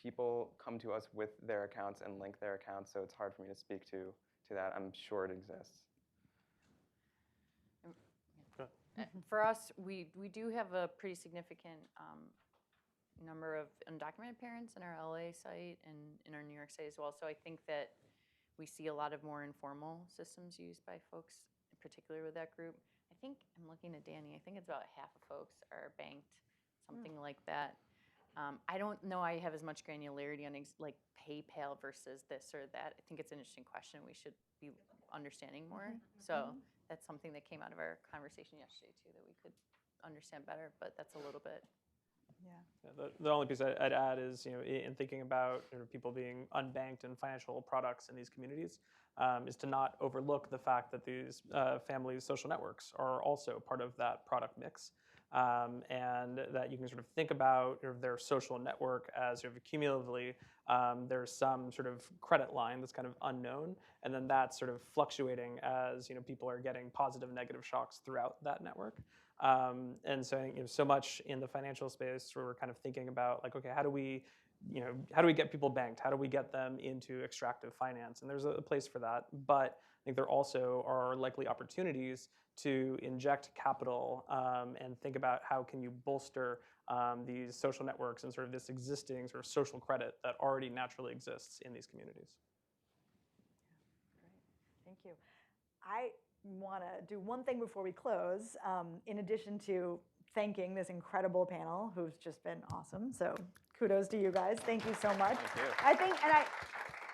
People come to us with their accounts and link their accounts, so it's hard for me to speak to that. I'm sure it exists. For us, we do have a pretty significant number of undocumented parents in our LA site and in our New York site as well. So I think that we see a lot of more informal systems used by folks, in particular with that group. I think, I'm looking at Danny, I think it's about half of folks are banked, something like that. I don't know I have as much granularity on like PayPal versus this or that. I think it's an interesting question we should be understanding more. So that's something that came out of our conversation yesterday too, that we could understand better, but that's a little bit. Yeah, the only piece I'd add is, in thinking about people being unbanked in financial products in these communities, is to not overlook the fact that these families' social networks are also part of that product mix. And that you can sort of think about their social network as sort of cumulatively, there's some sort of credit line that's kind of unknown, and then that's sort of fluctuating as people are getting positive, negative shocks throughout that network. And so I think so much in the financial space where we're kind of thinking about like, okay, how do we get people banked? How do we get them into extractive finance? And there's a place for that, but I think there also are likely opportunities to inject capital and think about how can you bolster these social networks and sort of this existing sort of social credit that already naturally exists in these communities. Great, thank you. I want to do one thing before we close, in addition to thanking this incredible panel who's just been awesome. So kudos to you guys. Thank you so much. Thank you. I think, and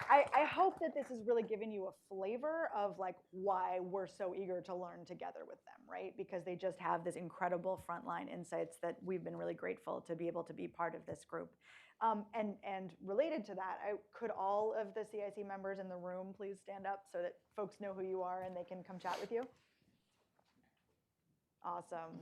I hope that this has really given you a flavor of like why we're so eager to learn together with them, right? Because they just have this incredible frontline insights that we've been really grateful to be able to be part of this group. And related to that, could all of the CIC members in the room please stand up so that folks know who you are and they can come chat with you? Awesome.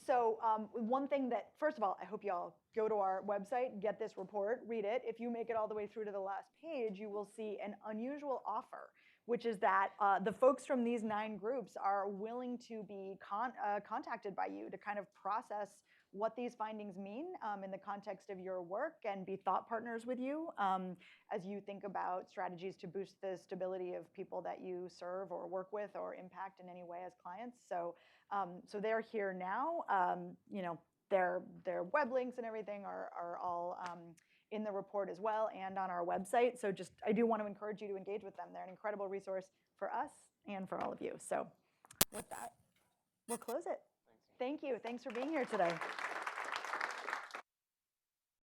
So one thing that, first of all, I hope y'all go to our website, get this report, read it. If you make it all the way through to the last page, you will see an unusual offer, which is that the folks from these 9 groups are willing to be contacted by you to kind of process what these findings mean in the context of your work and be thought partners with you as you think about strategies to boost the stability of people that you serve or work with or impact in any way as clients. So they're here now. Their web links and everything are all in the report as well and on our website. So I do want to encourage you to engage with them. They're an incredible resource for us and for all of you. So with that, we'll close it. Thank you. Thanks for being here today.